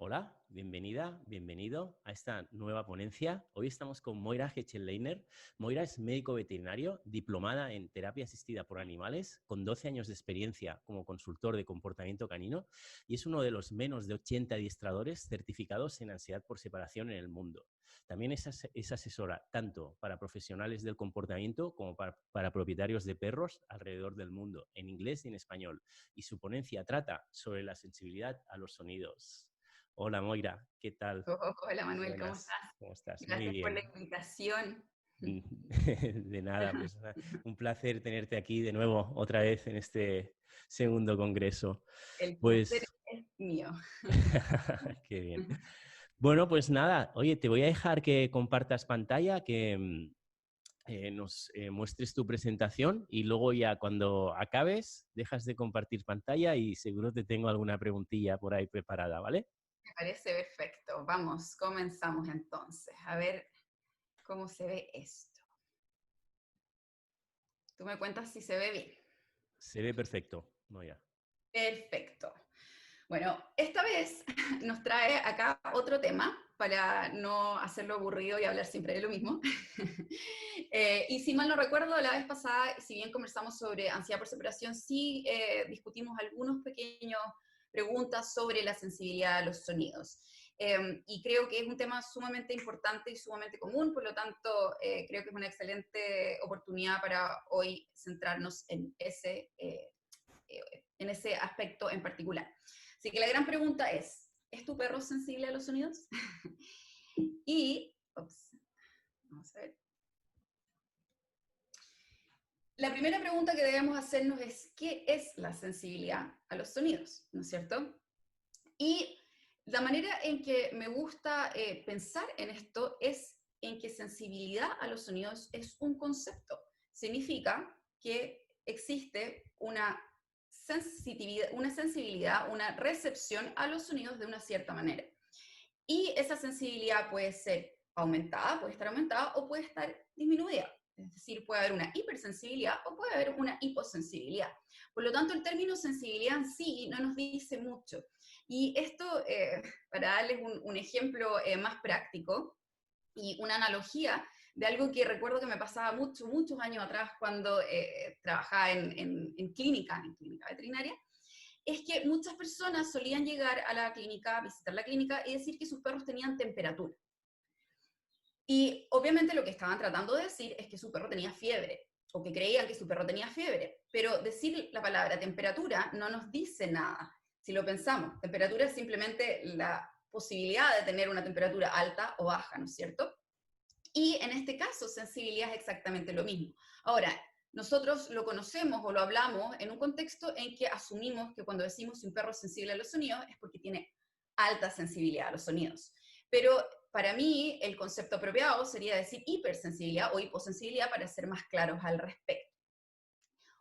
Hola, bienvenida, bienvenido a esta nueva ponencia. Hoy estamos con Moira Hechelleiner. Moira es médico veterinario, diplomada en terapia asistida por animales, con 12 años de experiencia como consultor de comportamiento canino y es uno de los menos de 80 adiestradores certificados en ansiedad por separación en el mundo. También es asesora tanto para profesionales del comportamiento como para propietarios de perros alrededor del mundo, en inglés y en español. Y su ponencia trata sobre la sensibilidad a los sonidos. Hola Moira, ¿qué tal? Hola Manuel, ¿cómo Buenas, estás? ¿cómo estás? Muy Gracias por la bien. invitación. De nada, pues un placer tenerte aquí de nuevo, otra vez en este segundo congreso. El placer Pues, es mío. qué bien. Bueno, pues nada, oye, te voy a dejar que compartas pantalla, que nos muestres tu presentación y luego ya cuando acabes dejas de compartir pantalla y seguro te tengo alguna preguntilla por ahí preparada, ¿vale? Me parece perfecto. Vamos, comenzamos entonces. A ver cómo se ve esto. Tú me cuentas si se ve bien. Se ve perfecto, Moira. Perfecto. Bueno, esta vez nos trae acá otro tema para no hacerlo aburrido y hablar siempre de lo mismo. Y si mal no recuerdo, la vez pasada, si bien conversamos sobre ansiedad por separación, sí discutimos algunos pequeños preguntas sobre la sensibilidad a los sonidos. Y creo que es un tema sumamente importante y sumamente común, por lo tanto, creo que es una excelente oportunidad para hoy centrarnos en ese aspecto en particular. Así que la gran pregunta ¿es tu perro sensible a los sonidos? Y, ups, vamos a ver. La primera pregunta que debemos hacernos es, ¿qué es la sensibilidad a los sonidos? ¿No es cierto? Y la manera en que me gusta pensar en esto es en que sensibilidad a los sonidos es un concepto. Significa que existe una sensibilidad, una recepción a los sonidos de una cierta manera. Y esa sensibilidad puede ser aumentada, puede estar aumentada o puede estar disminuida. Es decir, puede haber una hipersensibilidad o puede haber una hiposensibilidad. Por lo tanto, el término sensibilidad en sí no nos dice mucho. Y esto, para darles un ejemplo más práctico y una analogía de algo que recuerdo que me pasaba muchos años atrás cuando trabajaba en clínica veterinaria, es que muchas personas solían llegar a la clínica, visitar la clínica y decir que sus perros tenían temperatura. Y obviamente lo que estaban tratando de decir es que su perro tenía fiebre, o que creían que su perro tenía fiebre, pero decir la palabra temperatura no nos dice nada. Si lo pensamos, temperatura es simplemente la posibilidad de tener una temperatura alta o baja, ¿no es cierto? Y en este caso, sensibilidad es exactamente lo mismo. Ahora, nosotros lo conocemos o lo hablamos en un contexto en que asumimos que cuando decimos que un perro es sensible a los sonidos es porque tiene alta sensibilidad a los sonidos. Pero para mí el concepto apropiado sería decir hipersensibilidad o hiposensibilidad para ser más claros al respecto.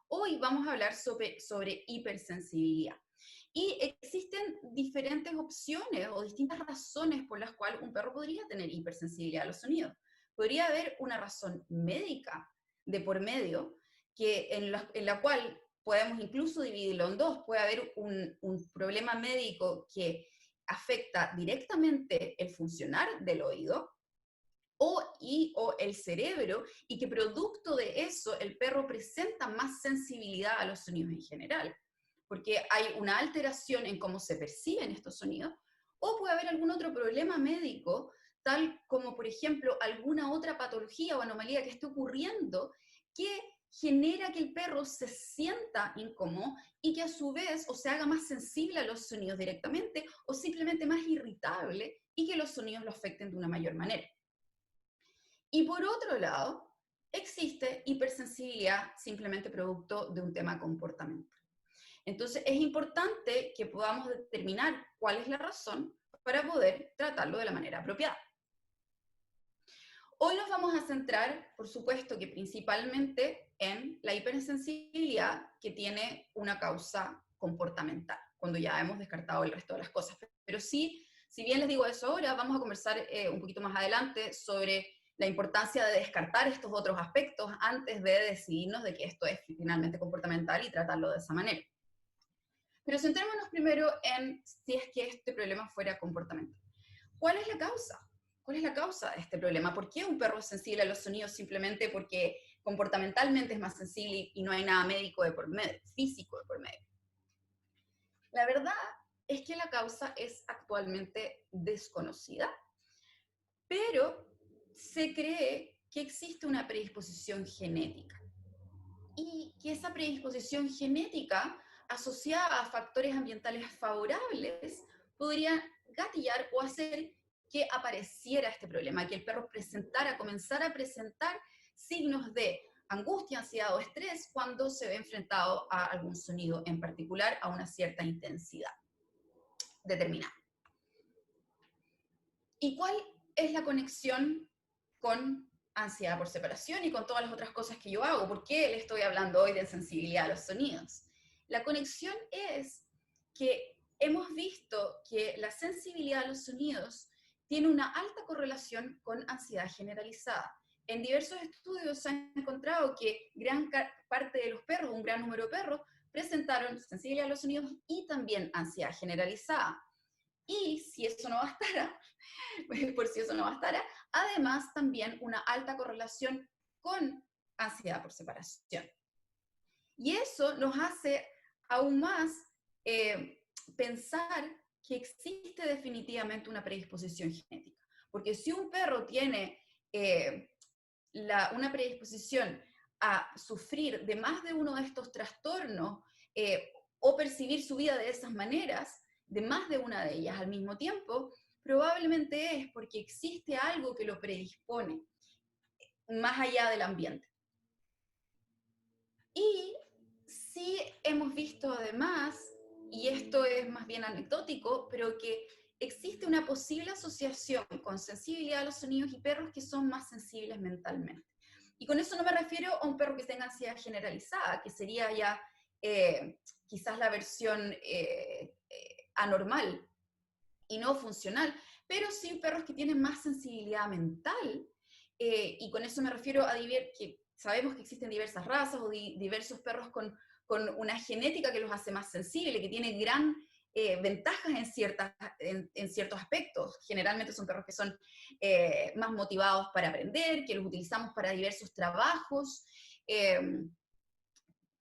Hoy vamos a hablar sobre hipersensibilidad. Y existen diferentes opciones o distintas razones por las cuales un perro podría tener hipersensibilidad a los sonidos. Podría haber una razón médica de por medio en la cual podemos incluso dividirlo en dos. Puede haber un problema médico que afecta directamente el funcionar del oído o el cerebro, y que producto de eso el perro presenta más sensibilidad a los sonidos en general, porque hay una alteración en cómo se perciben estos sonidos, o puede haber algún otro problema médico, tal como por ejemplo alguna otra patología o anomalía que esté ocurriendo que genera que el perro se sienta incómodo y que a su vez o se haga más sensible a los sonidos directamente o simplemente más irritable y que los sonidos lo afecten de una mayor manera. Y por otro lado, existe hipersensibilidad simplemente producto de un tema comportamental. Entonces, es importante que podamos determinar cuál es la razón para poder tratarlo de la manera apropiada. Hoy nos vamos a centrar, por supuesto, que principalmente en la hipersensibilidad que tiene una causa comportamental, cuando ya hemos descartado el resto de las cosas. Pero sí, si bien les digo eso ahora, vamos a conversar un poquito más adelante sobre la importancia de descartar estos otros aspectos antes de decidirnos de que esto es finalmente comportamental y tratarlo de esa manera. Pero centrémonos primero en si es que este problema fuera comportamental. ¿Cuál es la causa? ¿Cuál es la causa de este problema? ¿Por qué un perro es sensible a los sonidos simplemente porque comportamentalmente es más sensible y no hay nada médico de por medio, físico de por medio? La verdad es que la causa es actualmente desconocida, pero se cree que existe una predisposición genética y que esa predisposición genética asociada a factores ambientales favorables podría gatillar o hacer que apareciera este problema, que el perro comenzara a presentar signos de angustia, ansiedad o estrés cuando se ve enfrentado a algún sonido en particular a una cierta intensidad determinada. ¿Y cuál es la conexión con ansiedad por separación y con todas las otras cosas que yo hago? ¿Por qué le estoy hablando hoy de sensibilidad a los sonidos? La conexión es que hemos visto que la sensibilidad a los sonidos tiene una alta correlación con ansiedad generalizada. En diversos estudios se ha encontrado que gran parte de los perros, un gran número de perros, presentaron sensibilidad a los sonidos y también ansiedad generalizada. Y si eso no bastara, por si eso no bastara, además también una alta correlación con ansiedad por separación. Y eso nos hace aún más pensar que existe definitivamente una predisposición genética. Porque si un perro tiene una predisposición a sufrir de más de uno de estos trastornos o percibir su vida de esas maneras, de más de una de ellas al mismo tiempo, probablemente es porque existe algo que lo predispone, más allá del ambiente. Y sí hemos visto además, y esto es más bien anecdótico, pero que existe una posible asociación con sensibilidad a los sonidos y perros que son más sensibles mentalmente. Y con eso no me refiero a un perro que tenga ansiedad generalizada, que sería ya quizás la versión anormal y no funcional, pero sí perros que tienen más sensibilidad mental, y con eso me refiero a que sabemos que existen diversas razas o diversos perros con una genética que los hace más sensibles, que tienen gran ventajas en ciertos aspectos. Generalmente son perros que son más motivados para aprender, que los utilizamos para diversos trabajos,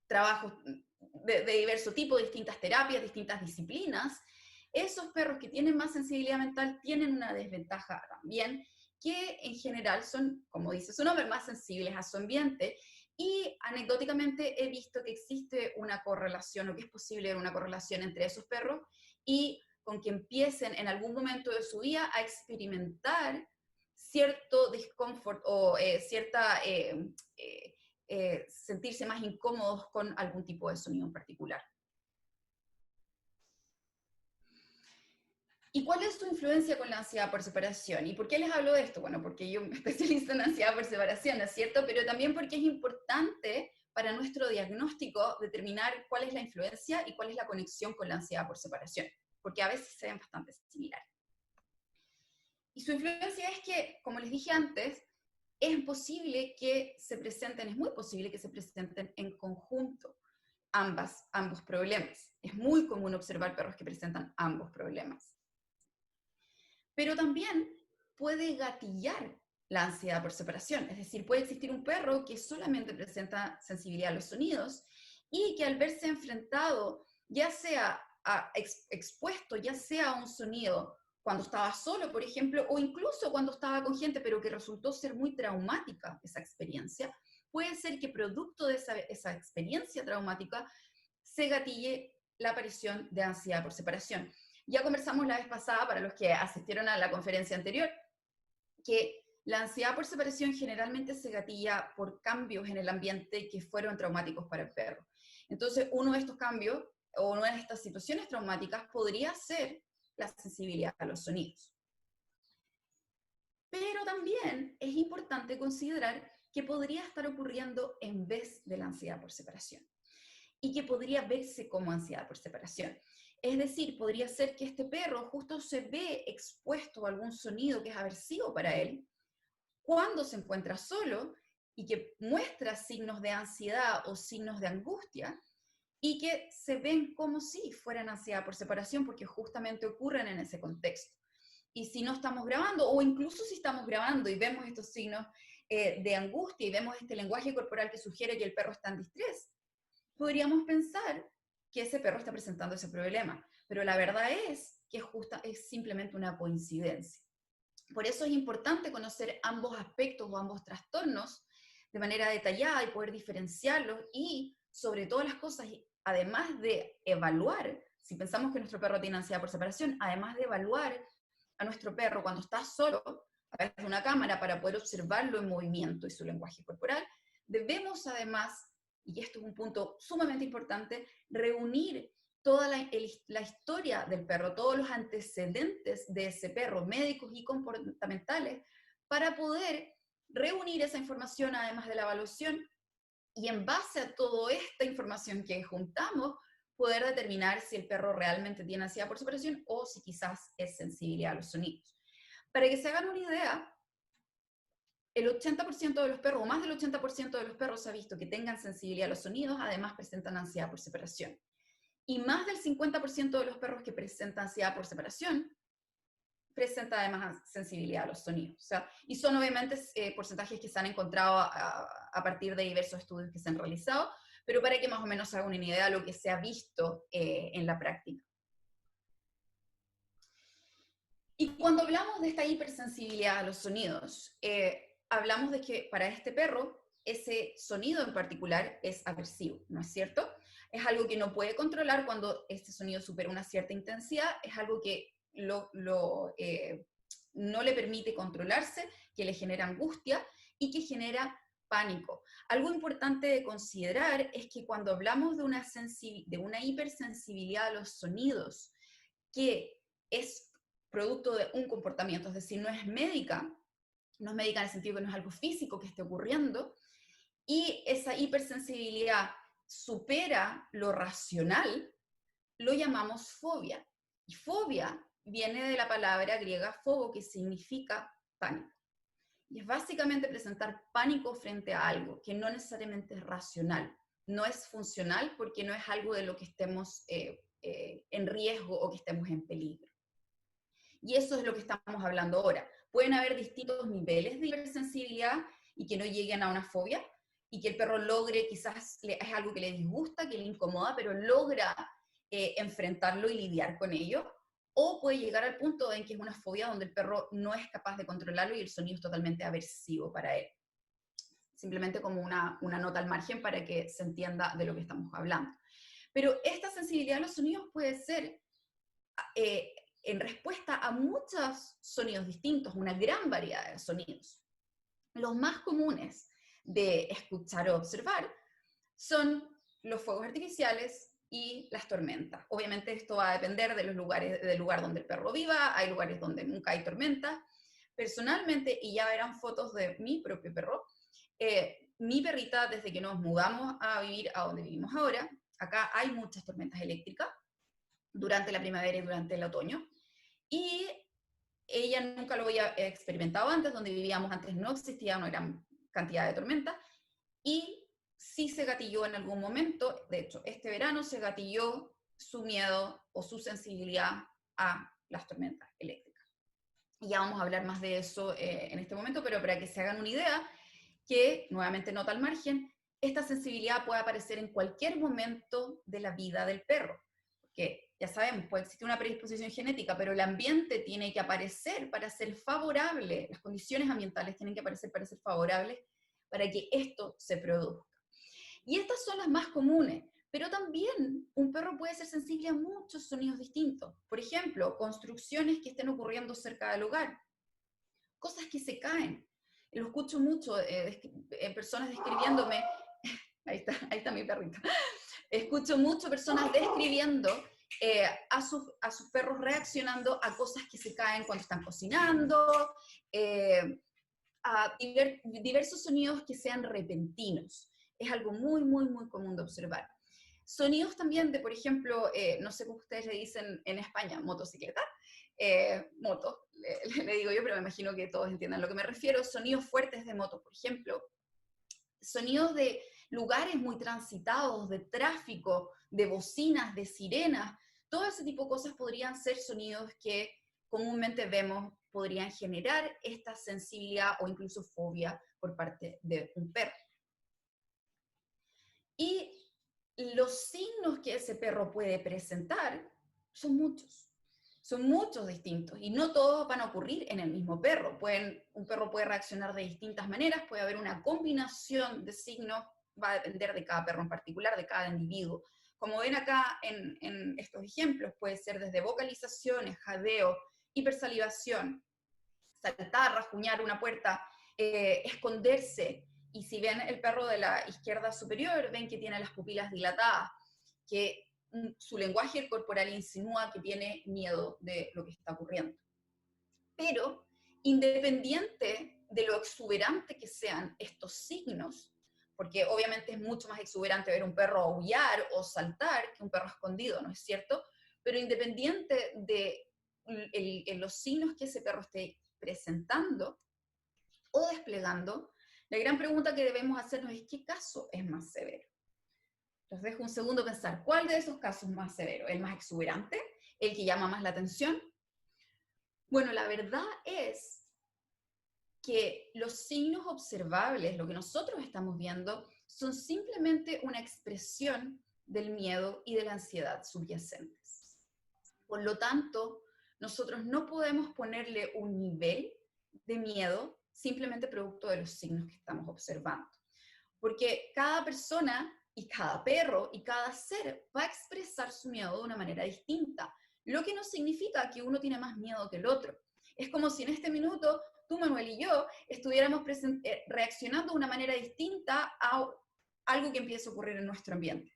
trabajos de diverso tipo, distintas terapias, distintas disciplinas. Esos perros que tienen más sensibilidad mental tienen una desventaja también, que en general son, como dice su nombre, más sensibles a su ambiente. Y anecdóticamente he visto que existe una correlación, o que es posible ver una correlación entre esos perros y con que empiecen en algún momento de su vida a experimentar cierto discomfort o sentirse más incómodos con algún tipo de sonido en particular. ¿Y cuál es tu influencia con la ansiedad por separación? ¿Y por qué les hablo de esto? Bueno, porque yo me especializo en ansiedad por separación, ¿no es cierto? Pero también porque es importante para nuestro diagnóstico determinar cuál es la influencia y cuál es la conexión con la ansiedad por separación, porque a veces se ven bastante similares. Y su influencia es que, como les dije antes, es muy posible que se presenten en conjunto ambos problemas. Es muy común observar perros que presentan ambos problemas. Pero también puede gatillar la ansiedad por separación. Es decir, puede existir un perro que solamente presenta sensibilidad a los sonidos y que al verse enfrentado, ya sea expuesto, ya sea a un sonido cuando estaba solo, por ejemplo, o incluso cuando estaba con gente, pero que resultó ser muy traumática esa experiencia, puede ser que producto de esa experiencia traumática se gatille la aparición de ansiedad por separación. Ya conversamos la vez pasada, para los que asistieron a la conferencia anterior, que la ansiedad por separación generalmente se gatilla por cambios en el ambiente que fueron traumáticos para el perro. Entonces, uno de estos cambios o una de estas situaciones traumáticas podría ser la sensibilidad a los sonidos. Pero también es importante considerar que podría estar ocurriendo en vez de la ansiedad por separación y que podría verse como ansiedad por separación. Es decir, podría ser que este perro justo se ve expuesto a algún sonido que es aversivo para él cuando se encuentra solo y que muestra signos de ansiedad o signos de angustia, y que se ven como si fueran ansiedad por separación, porque justamente ocurren en ese contexto. Y si no estamos grabando, o incluso si estamos grabando y vemos estos signos de angustia y vemos este lenguaje corporal que sugiere que el perro está en distrés, podríamos pensar que ese perro está presentando ese problema, pero la verdad es que es simplemente una coincidencia. Por eso es importante conocer ambos aspectos o ambos trastornos de manera detallada y poder diferenciarlos y, sobre todas las cosas, además de evaluar, si pensamos que nuestro perro tiene ansiedad por separación, además de evaluar a nuestro perro cuando está solo a través de una cámara para poder observarlo en movimiento y su lenguaje corporal, debemos además, y esto es un punto sumamente importante, reunir toda la historia del perro, todos los antecedentes de ese perro, médicos y comportamentales, para poder reunir esa información además de la evaluación y en base a toda esta información que juntamos, poder determinar si el perro realmente tiene ansiedad por separación o si quizás es sensibilidad a los sonidos. Para que se hagan una idea, el 80% de los perros, o más del 80% de los perros se ha visto que tengan sensibilidad a los sonidos, además presentan ansiedad por separación. Y más del 50% de los perros que presentan ansiedad por separación presenta además sensibilidad a los sonidos. O sea, y son obviamente porcentajes que se han encontrado a partir de diversos estudios que se han realizado, pero para que más o menos se hagan una idea de lo que se ha visto en la práctica. Y cuando hablamos de esta hipersensibilidad a los sonidos, hablamos de que para este perro ese sonido en particular es aversivo, ¿no es cierto? Es algo que no puede controlar cuando este sonido supera una cierta intensidad, es algo que no le permite controlarse, que le genera angustia y que genera pánico. Algo importante de considerar es que cuando hablamos de una hipersensibilidad a los sonidos, que es producto de un comportamiento, es decir, no es médica en el sentido que no es algo físico que esté ocurriendo, y esa hipersensibilidad supera lo racional, lo llamamos fobia. Y fobia viene de la palabra griega fobo, que significa pánico. Y es básicamente presentar pánico frente a algo que no necesariamente es racional, no es funcional porque no es algo de lo que estemos en riesgo o que estemos en peligro. Y eso es lo que estamos hablando ahora. Pueden haber distintos niveles de hipersensibilidad y que no lleguen a una fobia, y que el perro logre, quizás es algo que le disgusta, que le incomoda, pero logra enfrentarlo y lidiar con ello, o puede llegar al punto en que es una fobia donde el perro no es capaz de controlarlo y el sonido es totalmente aversivo para él. Simplemente como una nota al margen para que se entienda de lo que estamos hablando. Pero esta sensibilidad a los sonidos puede ser en respuesta a muchos sonidos distintos, una gran variedad de sonidos. Los más comunes de escuchar o observar son los fuegos artificiales y las tormentas. Obviamente esto va a depender de los lugares, del lugar donde el perro viva, hay lugares donde nunca hay tormentas. Personalmente, y ya verán fotos de mi propio perro, mi perrita, desde que nos mudamos a vivir a donde vivimos ahora, acá hay muchas tormentas eléctricas durante la primavera y durante el otoño, y ella nunca lo había experimentado antes, donde vivíamos antes no existía una gran cantidad de tormentas, y sí se gatilló en algún momento, de hecho, este verano se gatilló su miedo o su sensibilidad a las tormentas eléctricas. Y ya vamos a hablar más de eso en este momento, pero para que se hagan una idea, que nuevamente nota al margen, esta sensibilidad puede aparecer en cualquier momento de la vida del perro, porque ya sabemos, puede existir una predisposición genética, pero el ambiente tiene que aparecer para ser favorable, las condiciones ambientales tienen que aparecer para ser favorables para que esto se produzca. Y estas son las más comunes, pero también un perro puede ser sensible a muchos sonidos distintos. Por ejemplo, construcciones que estén ocurriendo cerca del hogar, cosas que se caen. Lo escucho mucho en personas describiéndome, ahí está mi perrito, escucho mucho personas describiendo a sus perros reaccionando a cosas que se caen cuando están cocinando, a diversos sonidos que sean repentinos. Es algo muy, muy, muy común de observar. Sonidos también de, por ejemplo, no sé cómo ustedes le dicen en España, motocicleta, moto, le digo yo, pero me imagino que todos entiendan a lo que me refiero. Sonidos fuertes de moto, por ejemplo. Sonidos de lugares muy transitados, de tráfico, de bocinas, de sirenas, todo ese tipo de cosas podrían ser sonidos que comúnmente vemos podrían generar esta sensibilidad o incluso fobia por parte de un perro. Y los signos que ese perro puede presentar son muchos distintos, y no todos van a ocurrir en el mismo perro. Un perro puede reaccionar de distintas maneras, puede haber una combinación de signos, va a depender de cada perro en particular, de cada individuo. Como ven acá en estos ejemplos, puede ser desde vocalizaciones, jadeo, hipersalivación, saltar, rasguñar una puerta, esconderse. Y si ven el perro de la izquierda superior, ven que tiene las pupilas dilatadas, que su lenguaje corporal insinúa que tiene miedo de lo que está ocurriendo. Pero, independiente de lo exuberante que sean estos signos, porque obviamente es mucho más exuberante ver un perro aullar o saltar que un perro escondido, ¿no es cierto? Pero independiente de los signos que ese perro esté presentando o desplegando, la gran pregunta que debemos hacernos es ¿qué caso es más severo? Les dejo un segundo pensar, ¿cuál de esos casos es más severo? ¿El más exuberante? ¿El que llama más la atención? Bueno, la verdad es que los signos observables, lo que nosotros estamos viendo, son simplemente una expresión del miedo y de la ansiedad subyacentes. Por lo tanto, nosotros no podemos ponerle un nivel de miedo simplemente producto de los signos que estamos observando. Porque cada persona y cada perro y cada ser va a expresar su miedo de una manera distinta, lo que no significa que uno tiene más miedo que el otro. Es como si en este minuto tú, Manuel, y yo estuviéramos reaccionando de una manera distinta a algo que empieza a ocurrir en nuestro ambiente.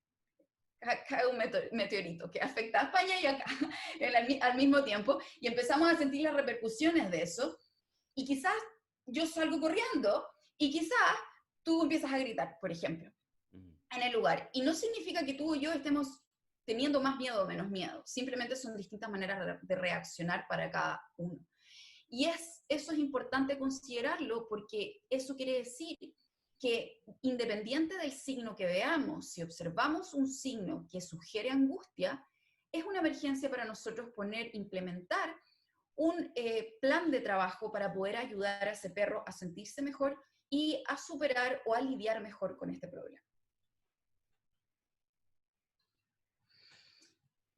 Cae un meteorito que afecta a España y acá al mismo tiempo, y empezamos a sentir las repercusiones de eso, y quizás yo salgo corriendo, y quizás tú empiezas a gritar, por ejemplo, en el lugar. Y no significa que tú y yo estemos teniendo más miedo o menos miedo, simplemente son distintas maneras de reaccionar para cada uno. Y eso es importante considerarlo, porque eso quiere decir que independiente del signo que veamos, si observamos un signo que sugiere angustia, es una emergencia para nosotros implementar un plan de trabajo para poder ayudar a ese perro a sentirse mejor y a superar o a lidiar mejor con este problema.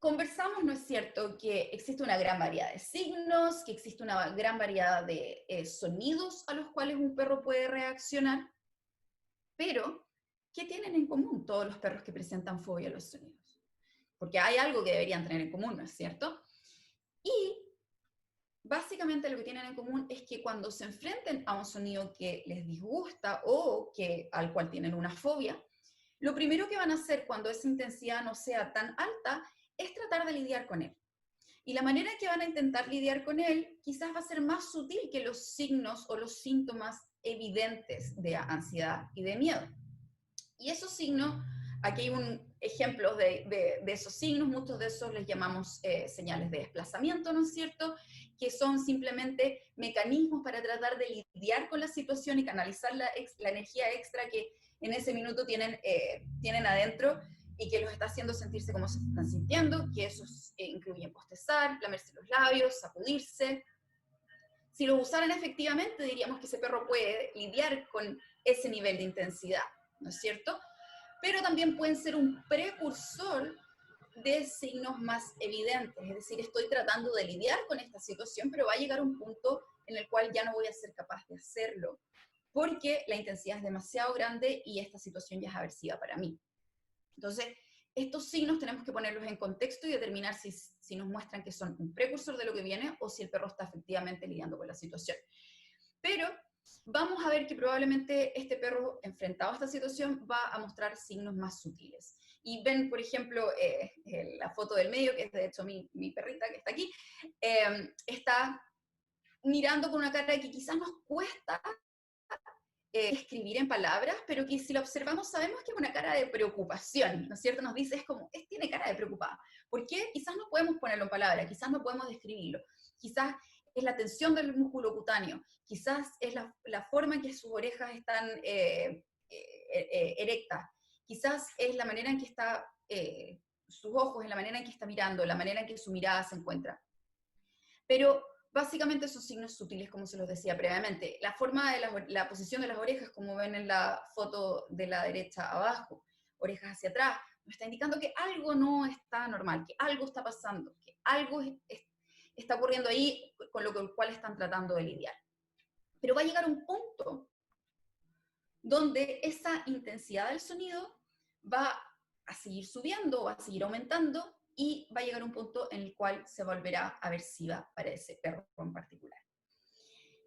Conversamos, ¿no es cierto?, que existe una gran variedad de signos, que existe una gran variedad de sonidos a los cuales un perro puede reaccionar, pero ¿qué tienen en común todos los perros que presentan fobia a los sonidos? Porque hay algo que deberían tener en común, ¿no es cierto? Y básicamente lo que tienen en común es que cuando se enfrenten a un sonido que les disgusta o al cual tienen una fobia, lo primero que van a hacer cuando esa intensidad no sea tan alta es tratar de lidiar con él. Y la manera en que van a intentar lidiar con él quizás va a ser más sutil que los signos o los síntomas evidentes de ansiedad y de miedo. Y esos signos, aquí hay ejemplos de esos signos, muchos de esos les llamamos señales de desplazamiento, ¿no es cierto?, que son simplemente mecanismos para tratar de lidiar con la situación y canalizar la energía extra que en ese minuto tienen adentro y que los está haciendo sentirse como se están sintiendo, que esos incluyen bostezar, lamerse los labios, sacudirse. Si los usaran efectivamente, diríamos que ese perro puede lidiar con ese nivel de intensidad, ¿no es cierto? Pero también pueden ser un precursor de signos más evidentes, es decir, estoy tratando de lidiar con esta situación, pero va a llegar un punto en el cual ya no voy a ser capaz de hacerlo, porque la intensidad es demasiado grande y esta situación ya es aversiva para mí. Entonces, estos signos tenemos que ponerlos en contexto y determinar si nos muestran que son un precursor de lo que viene o si el perro está efectivamente lidiando con la situación. Pero vamos a ver que probablemente este perro enfrentado a esta situación va a mostrar signos más sutiles. Y ven, por ejemplo, la foto del medio, que es de hecho mi perrita que está aquí, está mirando con una cara que quizás nos cuesta escribir en palabras, pero que si lo observamos sabemos que es una cara de preocupación, ¿no es cierto? Nos dice, tiene cara de preocupada. ¿Por qué? Quizás no podemos ponerlo en palabras, quizás no podemos describirlo, quizás es la tensión del músculo cutáneo, quizás es la forma en que sus orejas están erecta. Quizás es la manera en que está, sus ojos, es la manera en que está mirando, la manera en que su mirada se encuentra. Pero básicamente son signos sutiles, como se los decía previamente. La forma de la posición de las orejas, como ven en la foto de la derecha abajo, orejas hacia atrás, nos está indicando que algo no está normal, que algo está pasando, que algo está ocurriendo ahí con lo cual están tratando de lidiar. Pero va a llegar un punto donde esa intensidad del sonido va a seguir subiendo, va a seguir aumentando, y va a llegar un punto en el cual se volverá aversiva para ese perro en particular.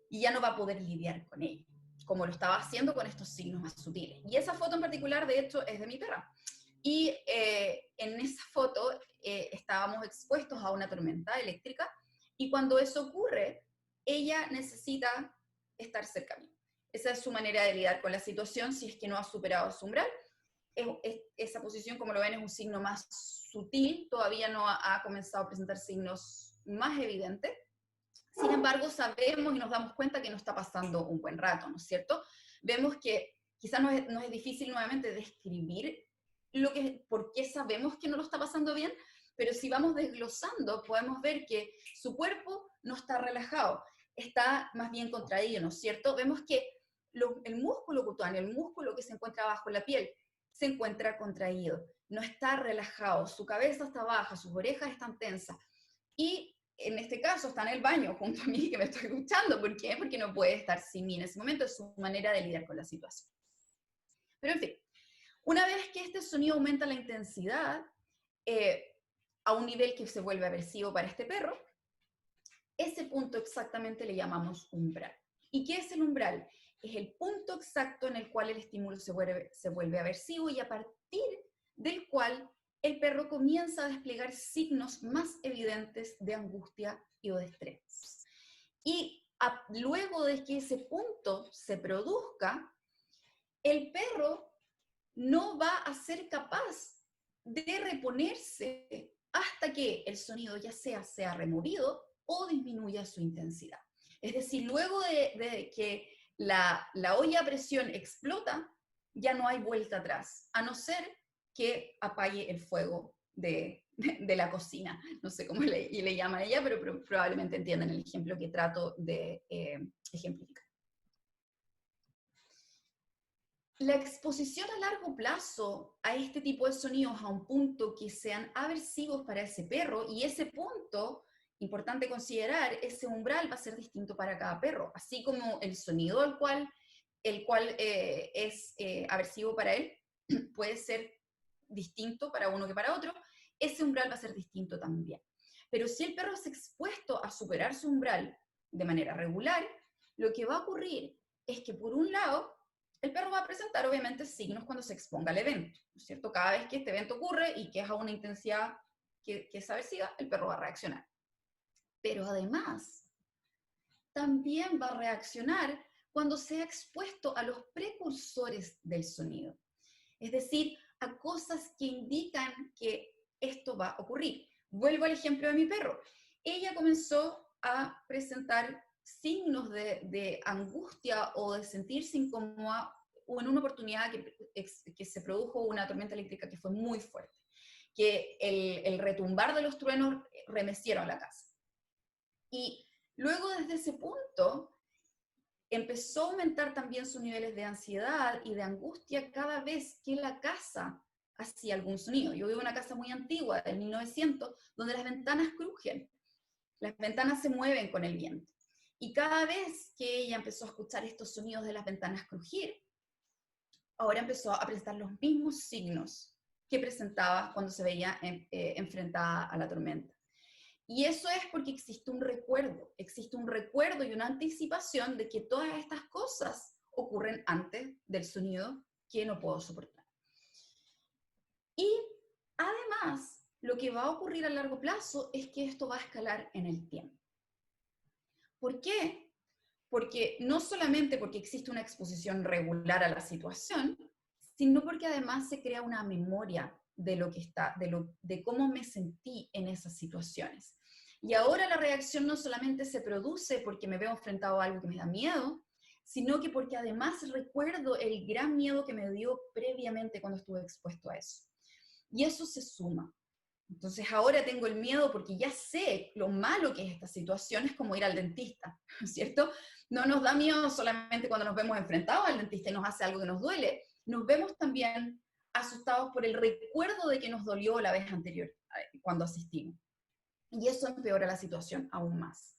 Y ya no va a poder lidiar con ella, como lo estaba haciendo con estos signos más sutiles. Y esa foto en particular, de hecho, es de mi perra. Y en esa foto estábamos expuestos a una tormenta eléctrica, y cuando eso ocurre, ella necesita estar cerca mío. Esa es su manera de lidiar con la situación si es que no ha superado su umbral. Esa posición, como lo ven, es un signo más sutil, todavía no ha comenzado a presentar signos más evidentes. Sin embargo, sabemos y nos damos cuenta que no está pasando un buen rato, ¿no es cierto? Vemos que quizás nos es difícil nuevamente describir por qué sabemos que no lo está pasando bien, pero si vamos desglosando, podemos ver que su cuerpo no está relajado, está más bien contraído, ¿no es cierto? Vemos que el músculo cutáneo, el músculo que se encuentra bajo la piel, se encuentra contraído, no está relajado, su cabeza está baja, sus orejas están tensas, y en este caso está en el baño junto a mí que me estoy escuchando. ¿Por qué? Porque no puede estar sin mí en ese momento, es su manera de lidiar con la situación. Pero en fin, una vez que este sonido aumenta la intensidad a un nivel que se vuelve aversivo para este perro, ese punto exactamente le llamamos umbral. ¿Y qué es el umbral? Es el punto exacto en el cual el estímulo se vuelve aversivo, y a partir del cual el perro comienza a desplegar signos más evidentes de angustia o de estrés. Y luego de que ese punto se produzca, el perro no va a ser capaz de reponerse hasta que el sonido ya sea removido o disminuya su intensidad. Es decir, luego de que la olla a presión explota, ya no hay vuelta atrás, a no ser que apague el fuego de la cocina. No sé cómo le llaman ella, pero probablemente entiendan el ejemplo que trato de ejemplificar. La exposición a largo plazo a este tipo de sonidos a un punto que sean aversivos para ese perro, y ese punto, importante considerar, ese umbral va a ser distinto para cada perro, así como el sonido el cual es aversivo para él puede ser distinto para uno que para otro, ese umbral va a ser distinto también. Pero si el perro es expuesto a superar su umbral de manera regular, lo que va a ocurrir es que, por un lado, el perro va a presentar obviamente signos cuando se exponga al evento, ¿no es cierto? Cada vez que este evento ocurre y que es a una intensidad que es aversiva, el perro va a reaccionar. Pero además, también va a reaccionar cuando sea expuesto a los precursores del sonido. Es decir, a cosas que indican que esto va a ocurrir. Vuelvo al ejemplo de mi perro. Ella comenzó a presentar signos de angustia o de sentirse incómoda en una oportunidad que se produjo una tormenta eléctrica que fue muy fuerte, que el retumbar de los truenos remecieron la casa. Y luego, desde ese punto, empezó a aumentar también sus niveles de ansiedad y de angustia cada vez que la casa hacía algún sonido. Yo vivo en una casa muy antigua, del 1900, donde las ventanas crujen, las ventanas se mueven con el viento. Y cada vez que ella empezó a escuchar estos sonidos de las ventanas crujir, ahora empezó a presentar los mismos signos que presentaba cuando se veía enfrentada a la tormenta. Y eso es porque existe un recuerdo y una anticipación de que todas estas cosas ocurren antes del sonido que no puedo soportar. Y además, lo que va a ocurrir a largo plazo es que esto va a escalar en el tiempo. ¿Por qué? Porque no solamente porque existe una exposición regular a la situación, sino porque además se crea una memoria de lo que está, de cómo me sentí en esas situaciones. Y ahora la reacción no solamente se produce porque me veo enfrentado a algo que me da miedo, sino que porque además recuerdo el gran miedo que me dio previamente cuando estuve expuesto a eso. Y eso se suma. Entonces ahora tengo el miedo porque ya sé lo malo que es esta situación, es como ir al dentista, ¿cierto? No nos da miedo solamente cuando nos vemos enfrentados al dentista y nos hace algo que nos duele, nos vemos también asustados por el recuerdo de que nos dolió la vez anterior cuando asistimos. Y eso empeora la situación aún más.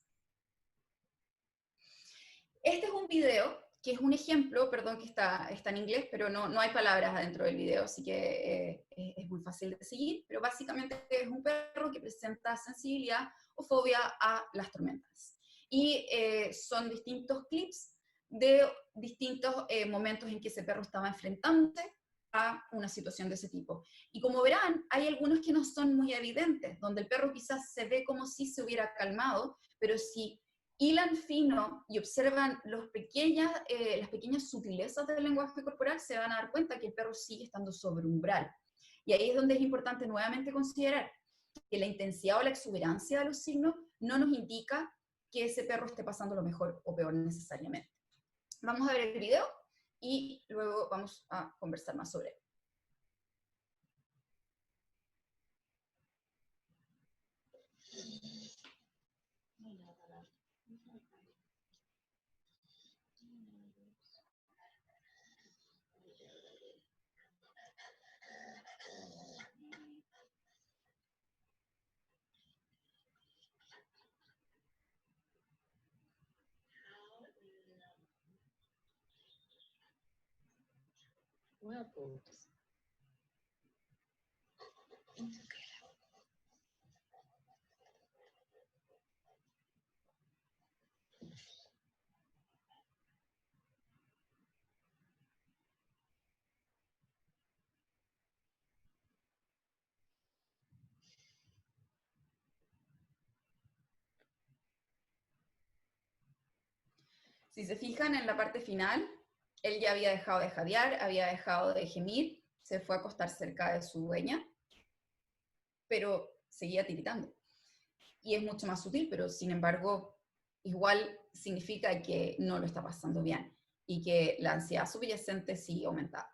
Este es un video que es un ejemplo, perdón que está en inglés, pero no hay palabras adentro del video, así que es muy fácil de seguir, pero básicamente es un perro que presenta sensibilidad o fobia a las tormentas. Y son distintos clips de distintos momentos en que ese perro estaba enfrentándose a una situación de ese tipo. Y como verán, hay algunos que no son muy evidentes, donde el perro quizás se ve como si se hubiera calmado, pero si hilan fino y observan las pequeñas sutilezas del lenguaje corporal, se van a dar cuenta que el perro sigue estando sobre umbral. Y ahí es donde es importante nuevamente considerar que la intensidad o la exuberancia de los signos no nos indica que ese perro esté pasando lo mejor o peor necesariamente. Vamos a ver el video y luego vamos a conversar más sobre él. Well, pues. Si se fijan en la parte final, él ya había dejado de jadear, había dejado de gemir, se fue a acostar cerca de su dueña, pero seguía tiritando. Y es mucho más sutil, pero sin embargo, igual significa que no lo está pasando bien y que la ansiedad subyacente sí aumentaba.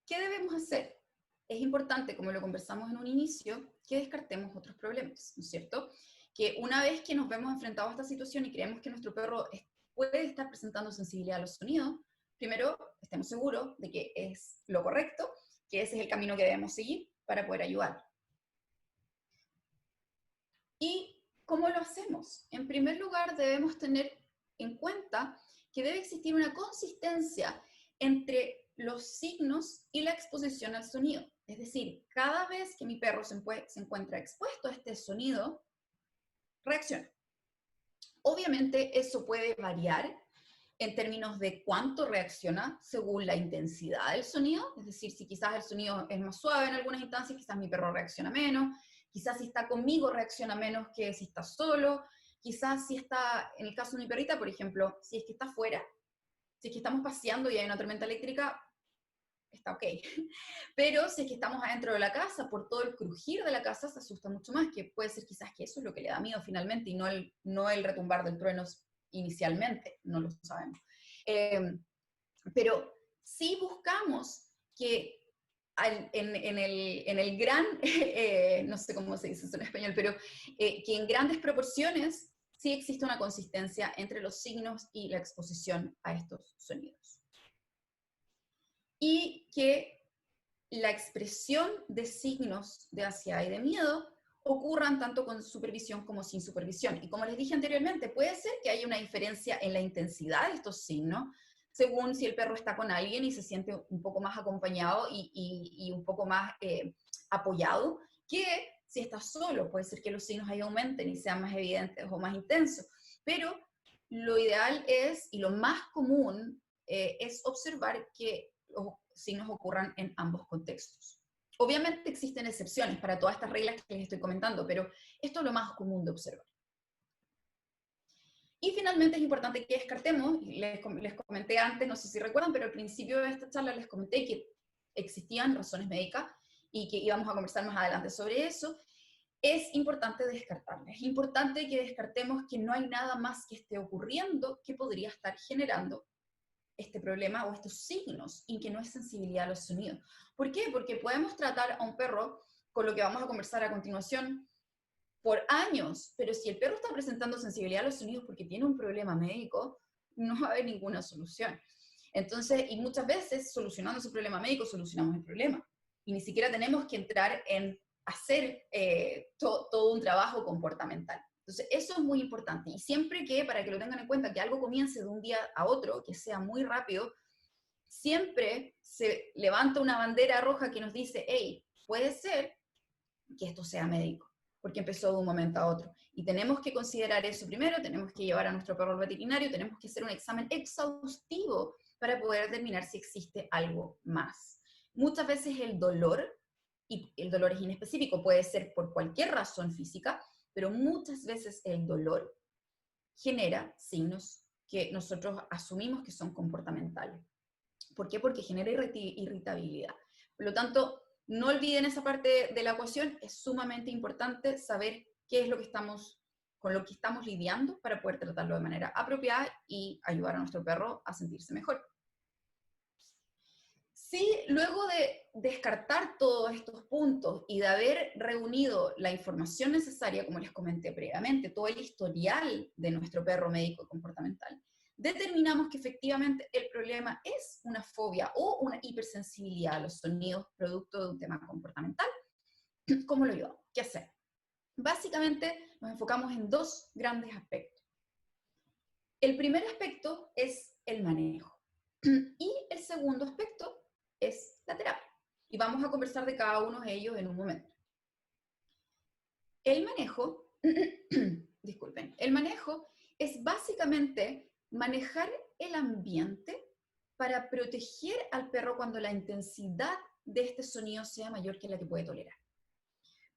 ¿Qué debemos hacer? Es importante, como lo conversamos en un inicio, que descartemos otros problemas, ¿no es cierto? Que una vez que nos vemos enfrentados a esta situación y creemos que nuestro perro puede estar presentando sensibilidad a los sonidos, primero estemos seguros de que es lo correcto, que ese es el camino que debemos seguir para poder ayudar. ¿Y cómo lo hacemos? En primer lugar, debemos tener en cuenta que debe existir una consistencia entre los signos y la exposición al sonido. Es decir, cada vez que mi perro se encuentra expuesto a este sonido, reacciona. Obviamente eso puede variar en términos de cuánto reacciona según la intensidad del sonido, es decir, si quizás el sonido es más suave en algunas instancias, quizás mi perro reacciona menos, quizás si está conmigo reacciona menos que si está solo, quizás si está, en el caso de mi perrita, por ejemplo, si es que está afuera, si es que estamos paseando y hay una tormenta eléctrica, está ok. Pero si es que estamos adentro de la casa, por todo el crujir de la casa, se asusta mucho más, que puede ser quizás que eso es lo que le da miedo finalmente y no el retumbar del trueno inicialmente, no lo sabemos. Pero sí buscamos que en el gran, no sé cómo se dice eso en español, pero que en grandes proporciones sí existe una consistencia entre los signos y la exposición a estos sonidos. Y que la expresión de signos de ansiedad y de miedo ocurran tanto con supervisión como sin supervisión. Y como les dije anteriormente, puede ser que haya una diferencia en la intensidad de estos signos, según si el perro está con alguien y se siente un poco más acompañado y un poco más apoyado, que si está solo. Puede ser que los signos ahí aumenten y sean más evidentes o más intensos. Pero lo ideal es, y lo más común, es observar que los signos ocurran en ambos contextos. Obviamente existen excepciones para todas estas reglas que les estoy comentando, pero esto es lo más común de observar. Y finalmente es importante que descartemos, les comenté antes, no sé si recuerdan, pero al principio de esta charla les comenté que existían razones médicas y que íbamos a conversar más adelante sobre eso, es importante descartarla. Es importante que descartemos que no hay nada más que esté ocurriendo que podría estar generando este problema o estos signos y que no es sensibilidad a los sonidos. ¿Por qué? Porque podemos tratar a un perro con lo que vamos a conversar a continuación por años, pero si el perro está presentando sensibilidad a los sonidos porque tiene un problema médico, no va a haber ninguna solución. Entonces, y muchas veces solucionando ese problema médico solucionamos el problema. Y ni siquiera tenemos que entrar en hacer todo un trabajo comportamental. Entonces, eso es muy importante. Y siempre que, para que lo tengan en cuenta, que algo comience de un día a otro, que sea muy rápido, siempre se levanta una bandera roja que nos dice, hey, puede ser que esto sea médico, porque empezó de un momento a otro. Y tenemos que considerar eso primero, tenemos que llevar a nuestro perro al veterinario, tenemos que hacer un examen exhaustivo para poder determinar si existe algo más. Muchas veces el dolor, y el dolor es inespecífico, puede ser por cualquier razón física, pero muchas veces el dolor genera signos que nosotros asumimos que son comportamentales. ¿Por qué? Porque genera irritabilidad. Por lo tanto, no olviden esa parte de la ecuación, es sumamente importante saber qué es lo que con lo que estamos lidiando para poder tratarlo de manera apropiada y ayudar a nuestro perro a sentirse mejor. Sí, luego de descartar todos estos puntos y de haber reunido la información necesaria, como les comenté previamente, todo el historial de nuestro perro médico comportamental, determinamos que efectivamente el problema es una fobia o una hipersensibilidad a los sonidos producto de un tema comportamental. ¿Cómo lo ayudamos? ¿Qué hacer? Básicamente nos enfocamos en dos grandes aspectos. El primer aspecto es el manejo y el segundo aspecto es la terapia. Y vamos a conversar de cada uno de ellos en un momento. El manejo, disculpen, el manejo es básicamente manejar el ambiente para proteger al perro cuando la intensidad de este sonido sea mayor que la que puede tolerar.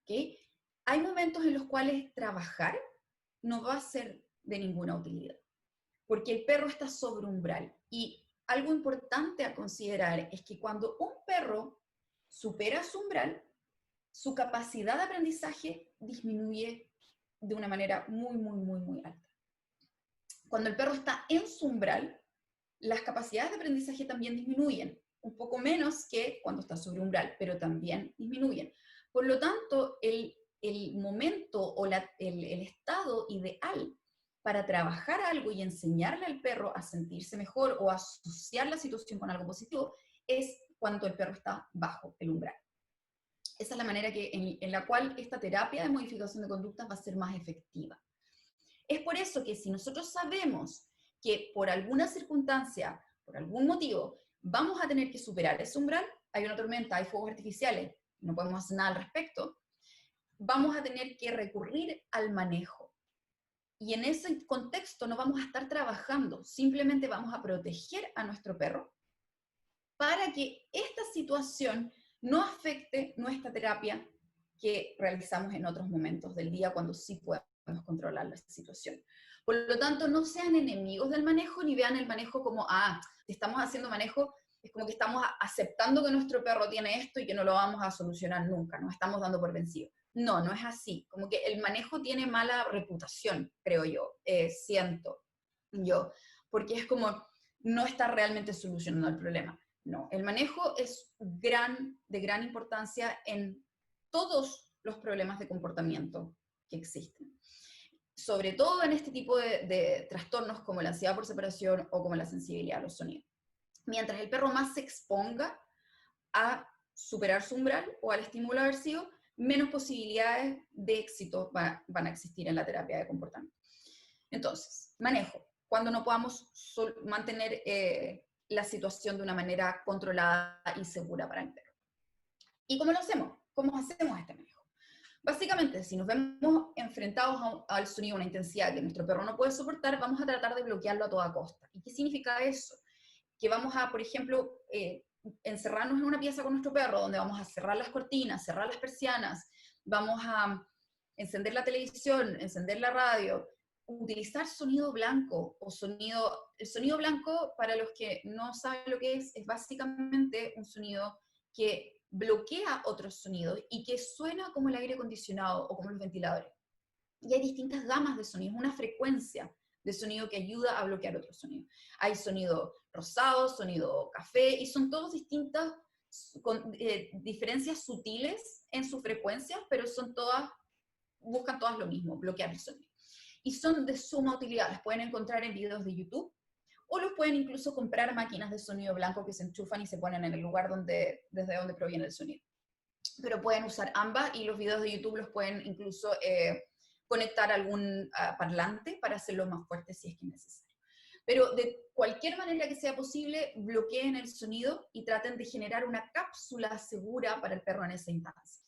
¿Okay? Hay momentos en los cuales trabajar no va a ser de ninguna utilidad, porque el perro está sobre umbral. Y algo importante a considerar es que cuando un perro supera su umbral, su capacidad de aprendizaje disminuye de una manera muy, muy, muy, muy alta. Cuando el perro está en su umbral, las capacidades de aprendizaje también disminuyen, un poco menos que cuando está sobre umbral, pero también disminuyen. Por lo tanto, el momento o el estado ideal para trabajar algo y enseñarle al perro a sentirse mejor o asociar la situación con algo positivo es cuando el perro está bajo el umbral. Esa es la manera en la cual esta terapia de modificación de conductas va a ser más efectiva. Es por eso que si nosotros sabemos que por alguna circunstancia, por algún motivo, vamos a tener que superar ese umbral, hay una tormenta, hay fuegos artificiales, no podemos hacer nada al respecto, vamos a tener que recurrir al manejo. Y en ese contexto no vamos a estar trabajando, simplemente vamos a proteger a nuestro perro para que esta situación no afecte nuestra terapia que realizamos en otros momentos del día cuando sí podemos controlar la situación. Por lo tanto, no sean enemigos del manejo ni vean el manejo como, si estamos haciendo manejo, es como que estamos aceptando que nuestro perro tiene esto y que no lo vamos a solucionar nunca, nos estamos dando por vencido. No, no es así. Como que el manejo tiene mala reputación, creo yo, siento yo, porque es como no está realmente solucionando el problema. No, el manejo es de gran importancia en todos los problemas de comportamiento que existen. Sobre todo en este tipo de trastornos como la ansiedad por separación o como la sensibilidad a los sonidos. Mientras el perro más se exponga a superar su umbral o al estímulo aversivo, menos posibilidades de éxito van a existir en la terapia de comportamiento. Entonces, manejo. Cuando no podamos mantener la situación de una manera controlada y segura para el perro. ¿Y cómo lo hacemos? ¿Cómo hacemos este manejo? Básicamente, si nos vemos enfrentados al sonido a una intensidad que nuestro perro no puede soportar, vamos a tratar de bloquearlo a toda costa. ¿Y qué significa eso? Que vamos a, por ejemplo, encerrarnos en una pieza con nuestro perro, donde vamos a cerrar las cortinas, cerrar las persianas, vamos a encender la televisión, encender la radio, utilizar sonido blanco o el sonido blanco, para los que no saben lo que es básicamente un sonido que bloquea otros sonidos y que suena como el aire acondicionado o como los ventiladores. Y hay distintas gamas de sonidos, una frecuencia de sonido que ayuda a bloquear otros sonidos. Hay sonido rosado, sonido café, y son todos distintas, con diferencias sutiles en sus frecuencias, pero buscan todas lo mismo, bloquear el sonido. Y son de suma utilidad, las pueden encontrar en videos de YouTube, o los pueden incluso comprar máquinas de sonido blanco que se enchufan y se ponen en el lugar desde donde proviene el sonido. Pero pueden usar ambas, y los videos de YouTube los pueden incluso conectar a algún parlante para hacerlo más fuerte si es que es necesario. Pero de cualquier manera que sea posible, bloqueen el sonido y traten de generar una cápsula segura para el perro en esa instancia.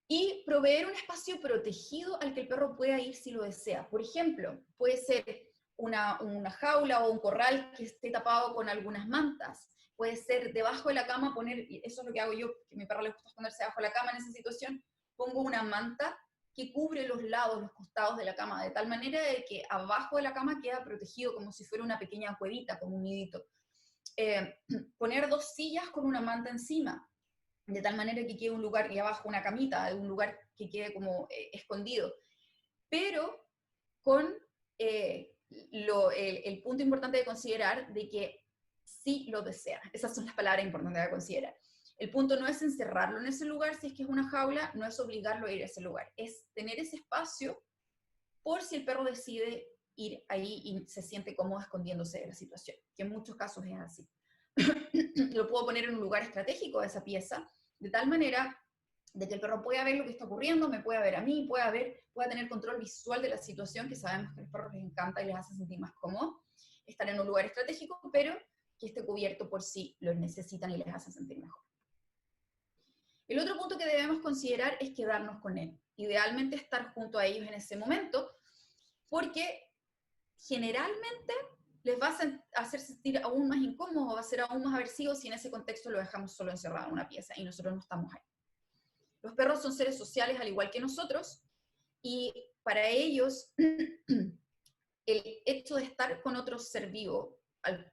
Y proveer un espacio protegido al que el perro pueda ir si lo desea. Por ejemplo, puede ser una jaula o un corral que esté tapado con algunas mantas. Puede ser debajo de la cama poner, eso es lo que hago yo, que a mi perro le gusta esconderse debajo de la cama en esa situación, pongo una manta que cubre los lados, los costados de la cama, de tal manera de que abajo de la cama queda protegido como si fuera una pequeña cuevita, como un nidito. Poner 2 sillas con una manta encima, de tal manera que quede un lugar, y abajo una camita, un lugar que quede como escondido. Pero con el punto importante de considerar de que sí lo desea. Esas son las palabras importantes de considerar. El punto no es encerrarlo en ese lugar, si es que es una jaula, no es obligarlo a ir a ese lugar, es tener ese espacio por si el perro decide ir ahí y se siente cómodo escondiéndose de la situación, que en muchos casos es así. Lo puedo poner en un lugar estratégico de esa pieza, de tal manera de que el perro pueda ver lo que está ocurriendo, me pueda ver a mí, pueda tener control visual de la situación, que sabemos que a los perros les encanta y les hace sentir más cómodos, estar en un lugar estratégico, pero que esté cubierto por si lo necesitan y les hace sentir mejor. El otro punto que debemos considerar es quedarnos con él. Idealmente estar junto a ellos en ese momento, porque generalmente les va a hacer sentir aún más incómodos, va a ser aún más aversivo si en ese contexto lo dejamos solo encerrado en una pieza y nosotros no estamos ahí. Los perros son seres sociales al igual que nosotros, y para ellos el hecho de estar con otro ser vivo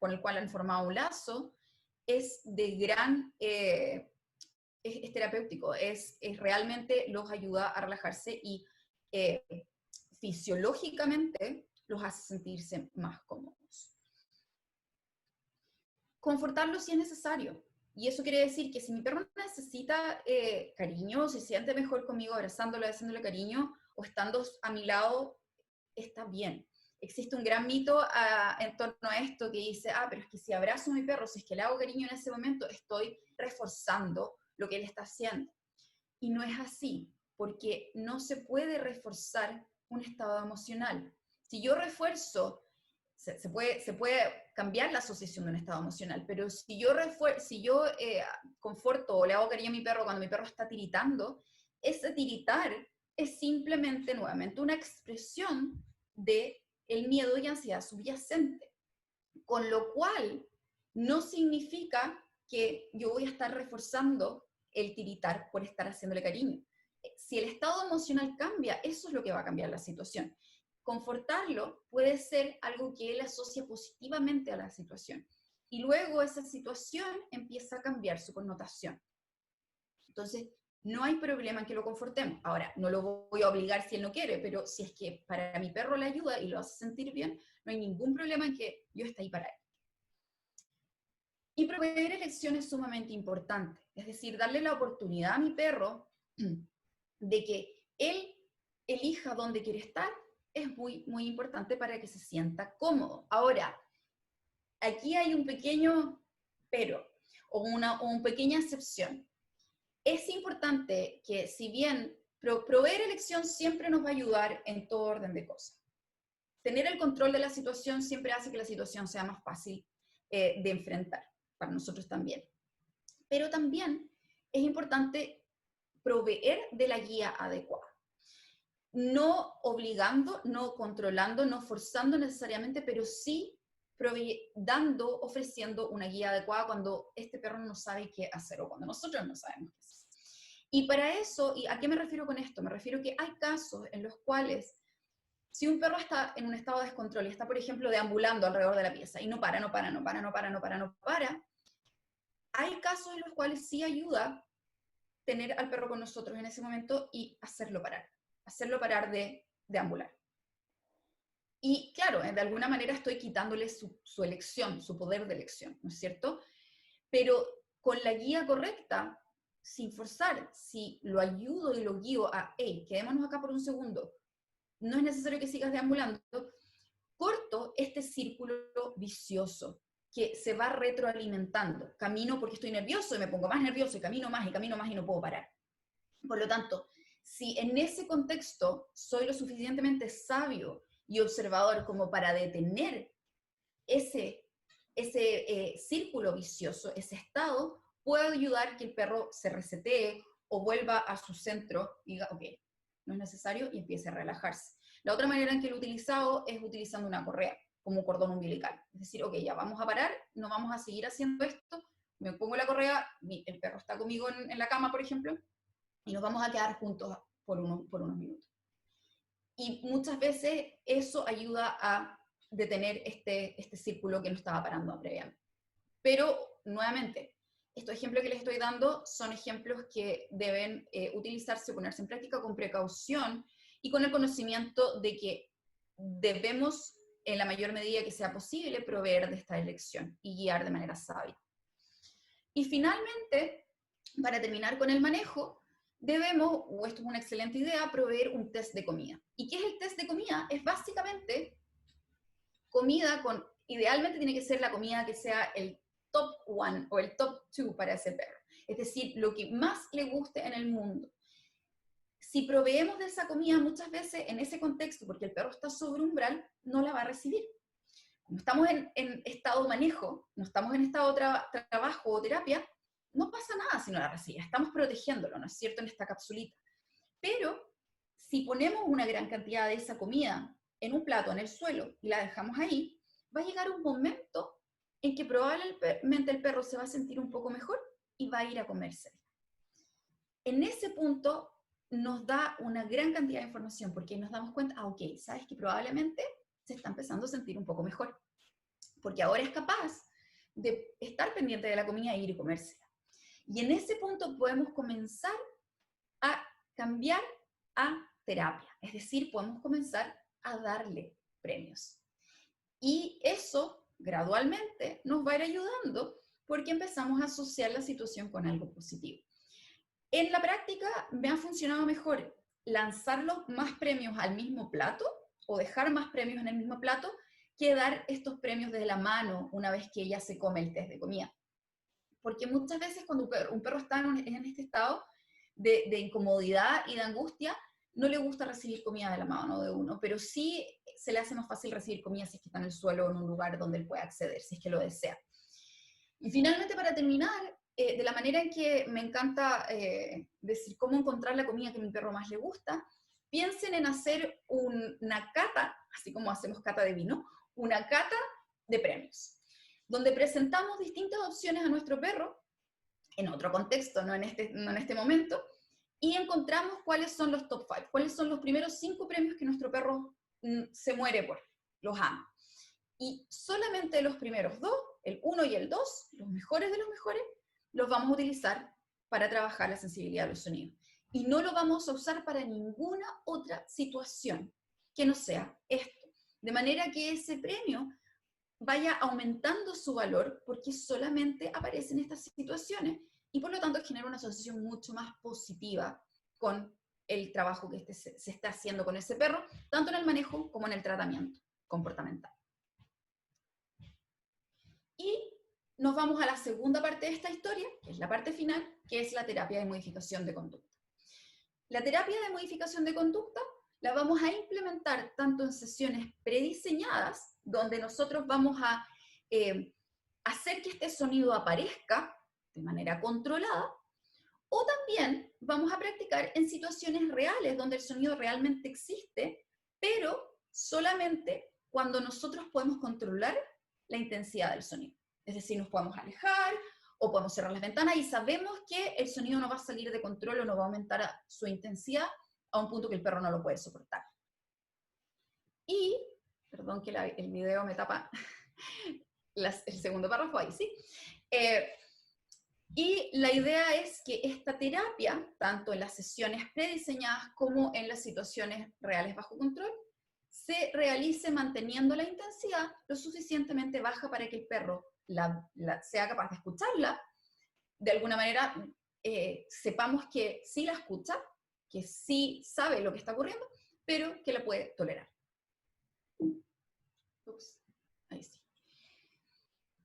con el cual han formado un lazo es de gran... es terapéutico, es realmente los ayuda a relajarse y fisiológicamente los hace sentirse más cómodos. Confortarlo si es necesario. Y eso quiere decir que si mi perro necesita cariño, se siente mejor conmigo abrazándolo, haciéndole cariño, o estando a mi lado, está bien. Existe un gran mito en torno a esto que dice, pero es que si abrazo a mi perro, si es que le hago cariño en ese momento, estoy reforzando lo que él está haciendo. Y no es así, porque no se puede reforzar un estado emocional. Si yo refuerzo, se puede cambiar la asociación de un estado emocional, pero si yo conforto o le hago cariño a mi perro cuando mi perro está tiritando, ese tiritar es simplemente, nuevamente, una expresión de el miedo y ansiedad subyacente, con lo cual no significa que yo voy a estar reforzando el tiritar por estar haciéndole cariño. Si el estado emocional cambia, eso es lo que va a cambiar la situación. Confortarlo puede ser algo que él asocia positivamente a la situación, y luego esa situación empieza a cambiar su connotación. Entonces, no hay problema en que lo confortemos. Ahora, no lo voy a obligar si él no quiere, pero si es que para mi perro le ayuda y lo hace sentir bien, no hay ningún problema en que yo esté ahí para él. Y proveer elección es sumamente importante, es decir, darle la oportunidad a mi perro de que él elija dónde quiere estar es muy, muy importante para que se sienta cómodo. Ahora, aquí hay un pequeño pero, o una pequeña excepción. Es importante que, si bien proveer elección siempre nos va a ayudar en todo orden de cosas, tener el control de la situación siempre hace que la situación sea más fácil de enfrentar, para nosotros también. Pero también es importante proveer de la guía adecuada. No obligando, no controlando, no forzando necesariamente, pero sí ofreciendo una guía adecuada cuando este perro no sabe qué hacer o cuando nosotros no sabemos qué hacer. Y para eso, ¿y a qué me refiero con esto? Me refiero que hay casos en los cuales, si un perro está en un estado de descontrol y está, por ejemplo, deambulando alrededor de la pieza y no para, hay casos en los cuales sí ayuda tener al perro con nosotros en ese momento y hacerlo parar de ambular. Y claro, de alguna manera estoy quitándole su elección, su poder de elección, ¿no es cierto? Pero con la guía correcta, sin forzar, si lo ayudo y lo guío a, hey, quedémonos acá por un segundo, no es necesario que sigas deambulando, corto este círculo vicioso que se va retroalimentando. Camino porque estoy nervioso y me pongo más nervioso y camino más y no puedo parar. Por lo tanto, si en ese contexto soy lo suficientemente sabio y observador como para detener ese círculo vicioso, ese estado, puedo ayudar que el perro se resetee o vuelva a su centro y diga, ok, no es necesario, y empiece a relajarse. La otra manera en que lo he utilizado es utilizando una correa, como un cordón umbilical. Es decir, ok, ya vamos a parar, no vamos a seguir haciendo esto, me pongo la correa, el perro está conmigo en la cama, por ejemplo, y nos vamos a quedar juntos por unos minutos. Y muchas veces eso ayuda a detener este círculo que no estaba parando previamente. Pero, nuevamente, estos ejemplos que les estoy dando son ejemplos que deben utilizarse o ponerse en práctica con precaución y con el conocimiento de que debemos, en la mayor medida que sea posible, proveer de esta elección y guiar de manera sabia. Y finalmente, para terminar con el manejo, debemos, o esto es una excelente idea, proveer un test de comida. ¿Y qué es el test de comida? Es básicamente comida con, idealmente tiene que ser la comida que sea el top one o el top two para ese perro. Es decir, lo que más le guste en el mundo. Si proveemos de esa comida muchas veces en ese contexto, porque el perro está sobre umbral, no la va a recibir. Como estamos en estado de manejo, no estamos en estado de trabajo o terapia, no pasa nada si no la recibe, estamos protegiéndolo, ¿no es cierto?, en esta capsulita. Pero si ponemos una gran cantidad de esa comida en un plato, en el suelo, y la dejamos ahí, va a llegar un momento en que probablemente el perro se va a sentir un poco mejor y va a ir a comérsela. En ese punto nos da una gran cantidad de información, porque nos damos cuenta, ok, sabes que probablemente se está empezando a sentir un poco mejor, porque ahora es capaz de estar pendiente de la comida e ir y comérsela. Y en ese punto podemos comenzar a cambiar a terapia, es decir, podemos comenzar a darle premios. Y eso gradualmente nos va a ir ayudando porque empezamos a asociar la situación con algo positivo. En la práctica me ha funcionado mejor lanzar los más premios al mismo plato o dejar más premios en el mismo plato que dar estos premios desde la mano una vez que ella se come el test de comida. Porque muchas veces cuando un perro está en este estado de incomodidad y de angustia, no le gusta recibir comida de la mano de uno, pero sí se le hace más fácil recibir comida si es que está en el suelo o en un lugar donde él pueda acceder, si es que lo desea. Y finalmente, para terminar, de la manera en que me encanta decir cómo encontrar la comida que a mi perro más le gusta, piensen en hacer una cata, así como hacemos cata de vino, una cata de premios, donde presentamos distintas opciones a nuestro perro, en otro contexto, no en este momento, y encontramos cuáles son los top 5, cuáles son los primeros 5 premios que nuestro perro se muere por, los ama. Y solamente los primeros 2, el 1 y el 2, los mejores de los mejores, los vamos a utilizar para trabajar la sensibilidad de los sonidos. Y no lo vamos a usar para ninguna otra situación que no sea esto. De manera que ese premio vaya aumentando su valor porque solamente aparece en estas situaciones y por lo tanto genera una asociación mucho más positiva con el trabajo que se está haciendo con ese perro, tanto en el manejo como en el tratamiento comportamental. Y nos vamos a la segunda parte de esta historia, que es la parte final, que es la terapia de modificación de conducta. La terapia de modificación de conducta la vamos a implementar tanto en sesiones prediseñadas, donde nosotros vamos a hacer que este sonido aparezca de manera controlada, o también vamos a practicar en situaciones reales, donde el sonido realmente existe, pero solamente cuando nosotros podemos controlar la intensidad del sonido. Es decir, nos podemos alejar o podemos cerrar las ventanas y sabemos que el sonido no va a salir de control o no va a aumentar su intensidad a un punto que el perro no lo puede soportar. Y, perdón que el video me tapa el segundo párrafo ahí, ¿sí? Y la idea es que esta terapia, tanto en las sesiones prediseñadas como en las situaciones reales bajo control, se realice manteniendo la intensidad lo suficientemente baja para que el perro sea capaz de escucharla. De alguna manera, sepamos que sí la escucha, que sí sabe lo que está ocurriendo, pero que la puede tolerar. Ups, ahí sí.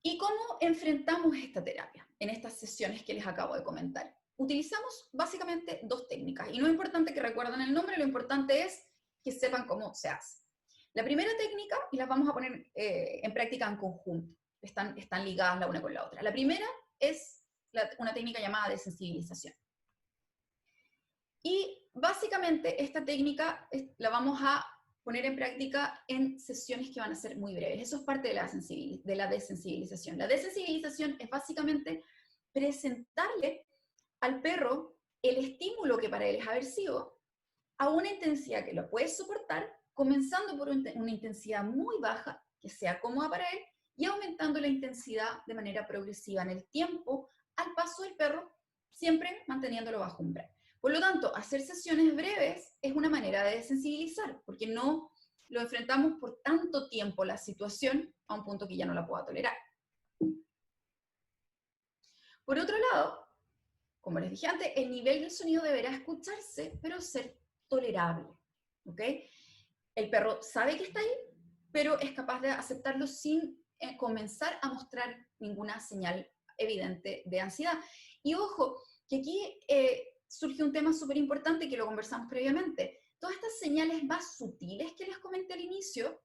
¿Y cómo enfrentamos esta terapia en estas sesiones que les acabo de comentar? Utilizamos básicamente dos técnicas, y no es importante que recuerden el nombre, lo importante es que sepan cómo se hace. La primera técnica, y las vamos a poner en práctica en conjunto, están ligadas la una con la otra. La primera es una técnica llamada desensibilización. Y básicamente esta técnica la vamos a poner en práctica en sesiones que van a ser muy breves. Eso es parte de la desensibilización. La desensibilización es básicamente presentarle al perro el estímulo que para él es aversivo a una intensidad que lo puede soportar, comenzando por una intensidad muy baja, que sea cómoda para él, y aumentando la intensidad de manera progresiva en el tiempo, al paso del perro, siempre manteniéndolo bajo umbral. Por lo tanto, hacer sesiones breves es una manera de desensibilizar, porque no lo enfrentamos por tanto tiempo la situación a un punto que ya no la pueda tolerar. Por otro lado, como les dije antes, el nivel del sonido deberá escucharse, pero ser tolerable. ¿Ok? El perro sabe que está ahí, pero es capaz de aceptarlo sin comenzar a mostrar ninguna señal evidente de ansiedad. Y ojo, que aquí surge un tema súper importante que lo conversamos previamente. Todas estas señales más sutiles que les comenté al inicio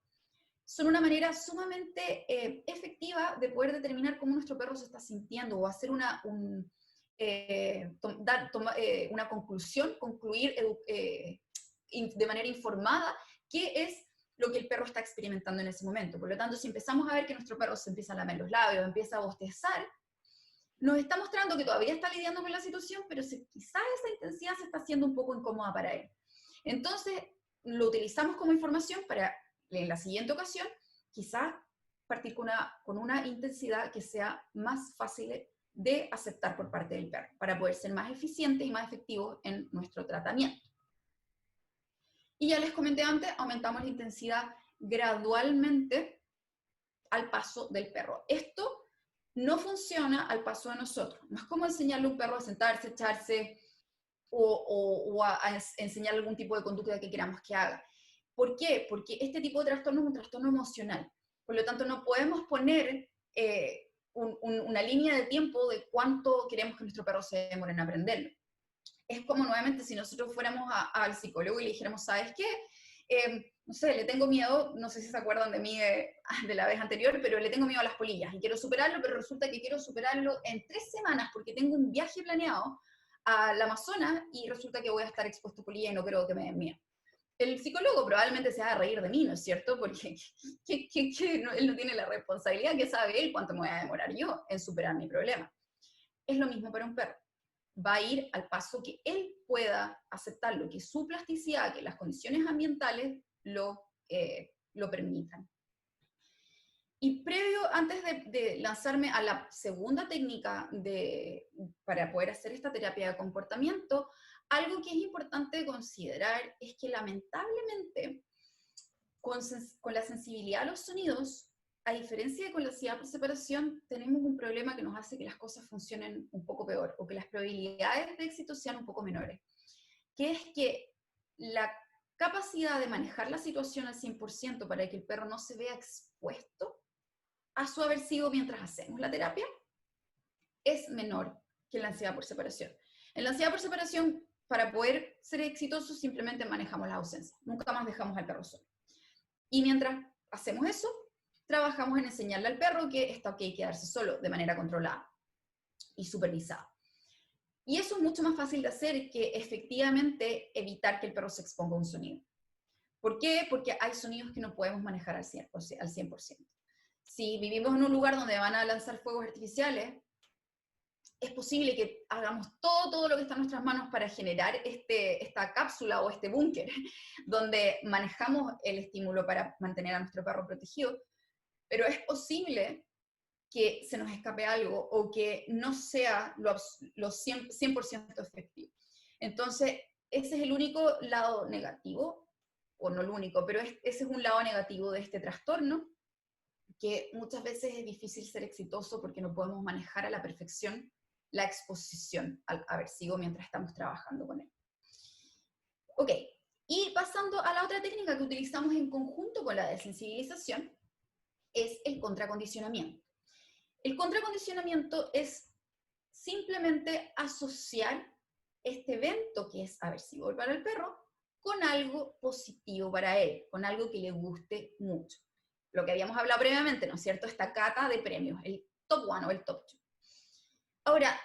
son una manera sumamente efectiva de poder determinar cómo nuestro perro se está sintiendo o hacer una conclusión, concluir de manera informada qué es lo que el perro está experimentando en ese momento. Por lo tanto, si empezamos a ver que nuestro perro se empieza a lamer los labios, empieza a bostezar, nos está mostrando que todavía está lidiando con la situación, pero quizás esa intensidad se está haciendo un poco incómoda para él. Entonces, lo utilizamos como información para, en la siguiente ocasión, quizás partir con una intensidad que sea más fácil de aceptar por parte del perro, para poder ser más eficientes y más efectivos en nuestro tratamiento. Y ya les comenté antes, aumentamos la intensidad gradualmente al paso del perro. Esto no funciona al paso de nosotros. No es como enseñarle a un perro a sentarse, echarse o a enseñarle algún tipo de conducta que queramos que haga. ¿Por qué? Porque este tipo de trastorno es un trastorno emocional. Por lo tanto, no podemos poner una línea de tiempo de cuánto queremos que nuestro perro se demore en aprenderlo. Es como nuevamente si nosotros fuéramos al psicólogo y le dijéramos, ¿sabes qué? No sé, le tengo miedo, no sé si se acuerdan de mí de la vez anterior, pero le tengo miedo a las polillas y quiero superarlo, pero resulta que quiero superarlo en 3 semanas porque tengo un viaje planeado al Amazonas y resulta que voy a estar expuesto a polillas y no creo que me den miedo. El psicólogo probablemente se va a reír de mí, ¿no es cierto? Porque él no tiene la responsabilidad que sabe él cuánto me voy a demorar yo en superar mi problema. Es lo mismo para un perro. Va a ir al paso que él pueda aceptarlo, que su plasticidad, que las condiciones ambientales lo permitan. Y antes de lanzarme a la segunda técnica para poder hacer esta terapia de comportamiento, algo que es importante considerar es que lamentablemente con la sensibilidad a los sonidos, a diferencia de con la ansiedad por separación, tenemos un problema que nos hace que las cosas funcionen un poco peor o que las probabilidades de éxito sean un poco menores, que es que la capacidad de manejar la situación al 100% para que el perro no se vea expuesto a su aversivo mientras hacemos la terapia es menor que en la ansiedad por separación. En la ansiedad por separación, para poder ser exitosos, simplemente manejamos la ausencia. Nunca más dejamos al perro solo. Y mientras hacemos eso, trabajamos en enseñarle al perro que está ok quedarse solo de manera controlada y supervisada. Y eso es mucho más fácil de hacer que efectivamente evitar que el perro se exponga a un sonido. ¿Por qué? Porque hay sonidos que no podemos manejar al 100%. Si vivimos en un lugar donde van a lanzar fuegos artificiales, es posible que hagamos todo lo que está en nuestras manos para generar esta cápsula o este búnker, donde manejamos el estímulo para mantener a nuestro perro protegido, pero es posible que se nos escape algo o que no sea lo 100% efectivo. Entonces, ese es el único lado negativo, o no el único, pero ese es un lado negativo de este trastorno, que muchas veces es difícil ser exitoso porque no podemos manejar a la perfección la exposición al aversivo mientras estamos trabajando con él. Ok, y pasando a la otra técnica que utilizamos en conjunto con la desensibilización, es el contracondicionamiento. El contracondicionamiento es simplemente asociar este evento que es aversivo para el perro con algo positivo para él, con algo que le guste mucho. Lo que habíamos hablado previamente, ¿no es cierto? Esta cata de premios, el top 1 o el top 2. Ahora,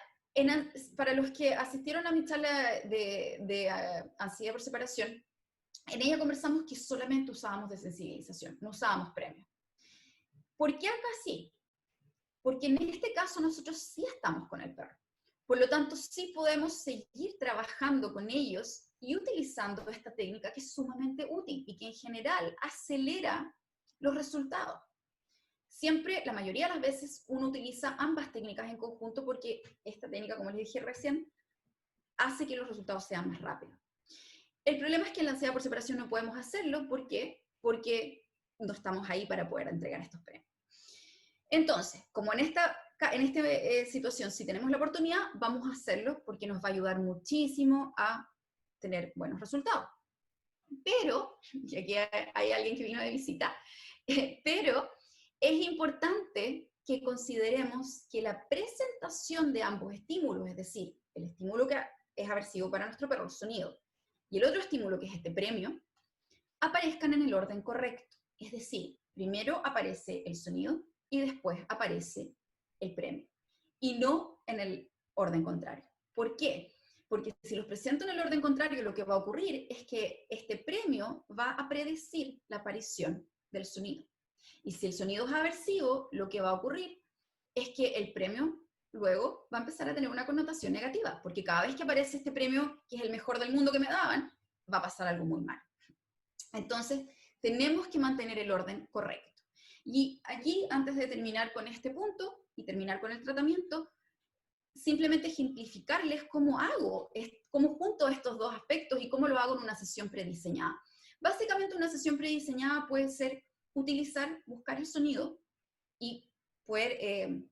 para los que asistieron a mi charla de ansiedad por separación, en ella conversamos que solamente usábamos desensibilización, no usábamos premios. ¿Por qué acá sí? Porque en este caso nosotros sí estamos con el perro. Por lo tanto, sí podemos seguir trabajando con ellos y utilizando esta técnica que es sumamente útil y que en general acelera los resultados. Siempre, la mayoría de las veces, uno utiliza ambas técnicas en conjunto porque esta técnica, como les dije recién, hace que los resultados sean más rápidos. El problema es que en la ansiedad por separación no podemos hacerlo. ¿Por qué? Porque no estamos ahí para poder entregar estos premios. Entonces, como en esta situación, si tenemos la oportunidad, vamos a hacerlo porque nos va a ayudar muchísimo a tener buenos resultados. Pero, y aquí hay alguien que vino de visita, pero es importante que consideremos que la presentación de ambos estímulos, es decir, el estímulo que es aversivo para nuestro perro, el sonido, y el otro estímulo, que es este premio, aparezcan en el orden correcto. Es decir, primero aparece el sonido y después aparece el premio, y no en el orden contrario. ¿Por qué? Porque si los presento en el orden contrario, lo que va a ocurrir es que este premio va a predecir la aparición del sonido. Y si el sonido es aversivo, lo que va a ocurrir es que el premio luego va a empezar a tener una connotación negativa, porque cada vez que aparece este premio, que es el mejor del mundo que me daban, va a pasar algo muy mal. Entonces, tenemos que mantener el orden correcto. Y allí, antes de terminar con este punto y terminar con el tratamiento, simplemente ejemplificarles cómo hago, cómo junto estos dos aspectos y cómo lo hago en una sesión prediseñada. Básicamente, una sesión prediseñada puede ser buscar el sonido y poder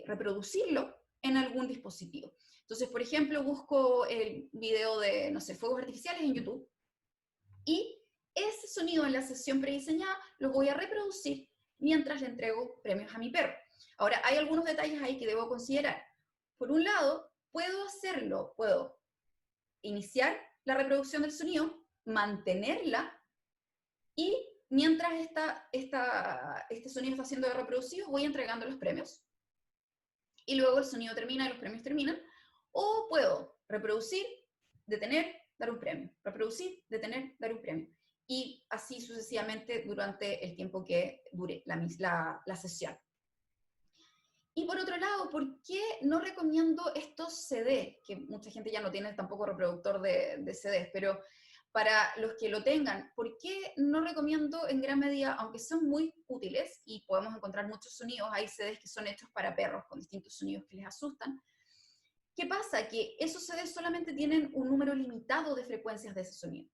reproducirlo en algún dispositivo. Entonces, por ejemplo, busco el video de, no sé, fuegos artificiales en YouTube, y ese sonido en la sesión prediseñada lo voy a reproducir mientras le entrego premios a mi perro. Ahora, hay algunos detalles ahí que debo considerar. Por un lado, puedo iniciar la reproducción del sonido, mantenerla, y mientras este sonido está siendo reproducido, voy entregando los premios. Y luego el sonido termina y los premios terminan. O puedo reproducir, detener, dar un premio. Reproducir, detener, dar un premio. Y así sucesivamente durante el tiempo que dure la sesión. Y por otro lado, ¿por qué no recomiendo estos CD? Que mucha gente ya no tiene tampoco reproductor de CDs, pero para los que lo tengan, ¿por qué no recomiendo en gran medida, aunque son muy útiles y podemos encontrar muchos sonidos, hay CDs que son hechos para perros con distintos sonidos que les asustan? ¿Qué pasa? Que esos CDs solamente tienen un número limitado de frecuencias de ese sonido.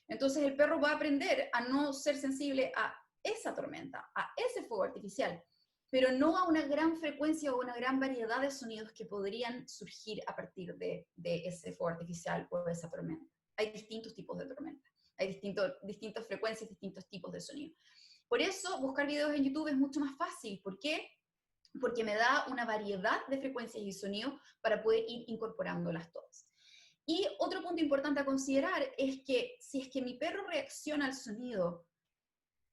Entonces el perro va a aprender a no ser sensible a esa tormenta, a ese fuego artificial, pero no a una gran frecuencia o una gran variedad de sonidos que podrían surgir a partir de ese fuego artificial o de esa tormenta. Hay distintos tipos de tormenta, hay distintas frecuencias, distintos tipos de sonido. Por eso, buscar videos en YouTube es mucho más fácil. ¿Por qué? Porque me da una variedad de frecuencias y sonidos para poder ir incorporándolas todas. Y otro punto importante a considerar es que si es que mi perro reacciona al sonido,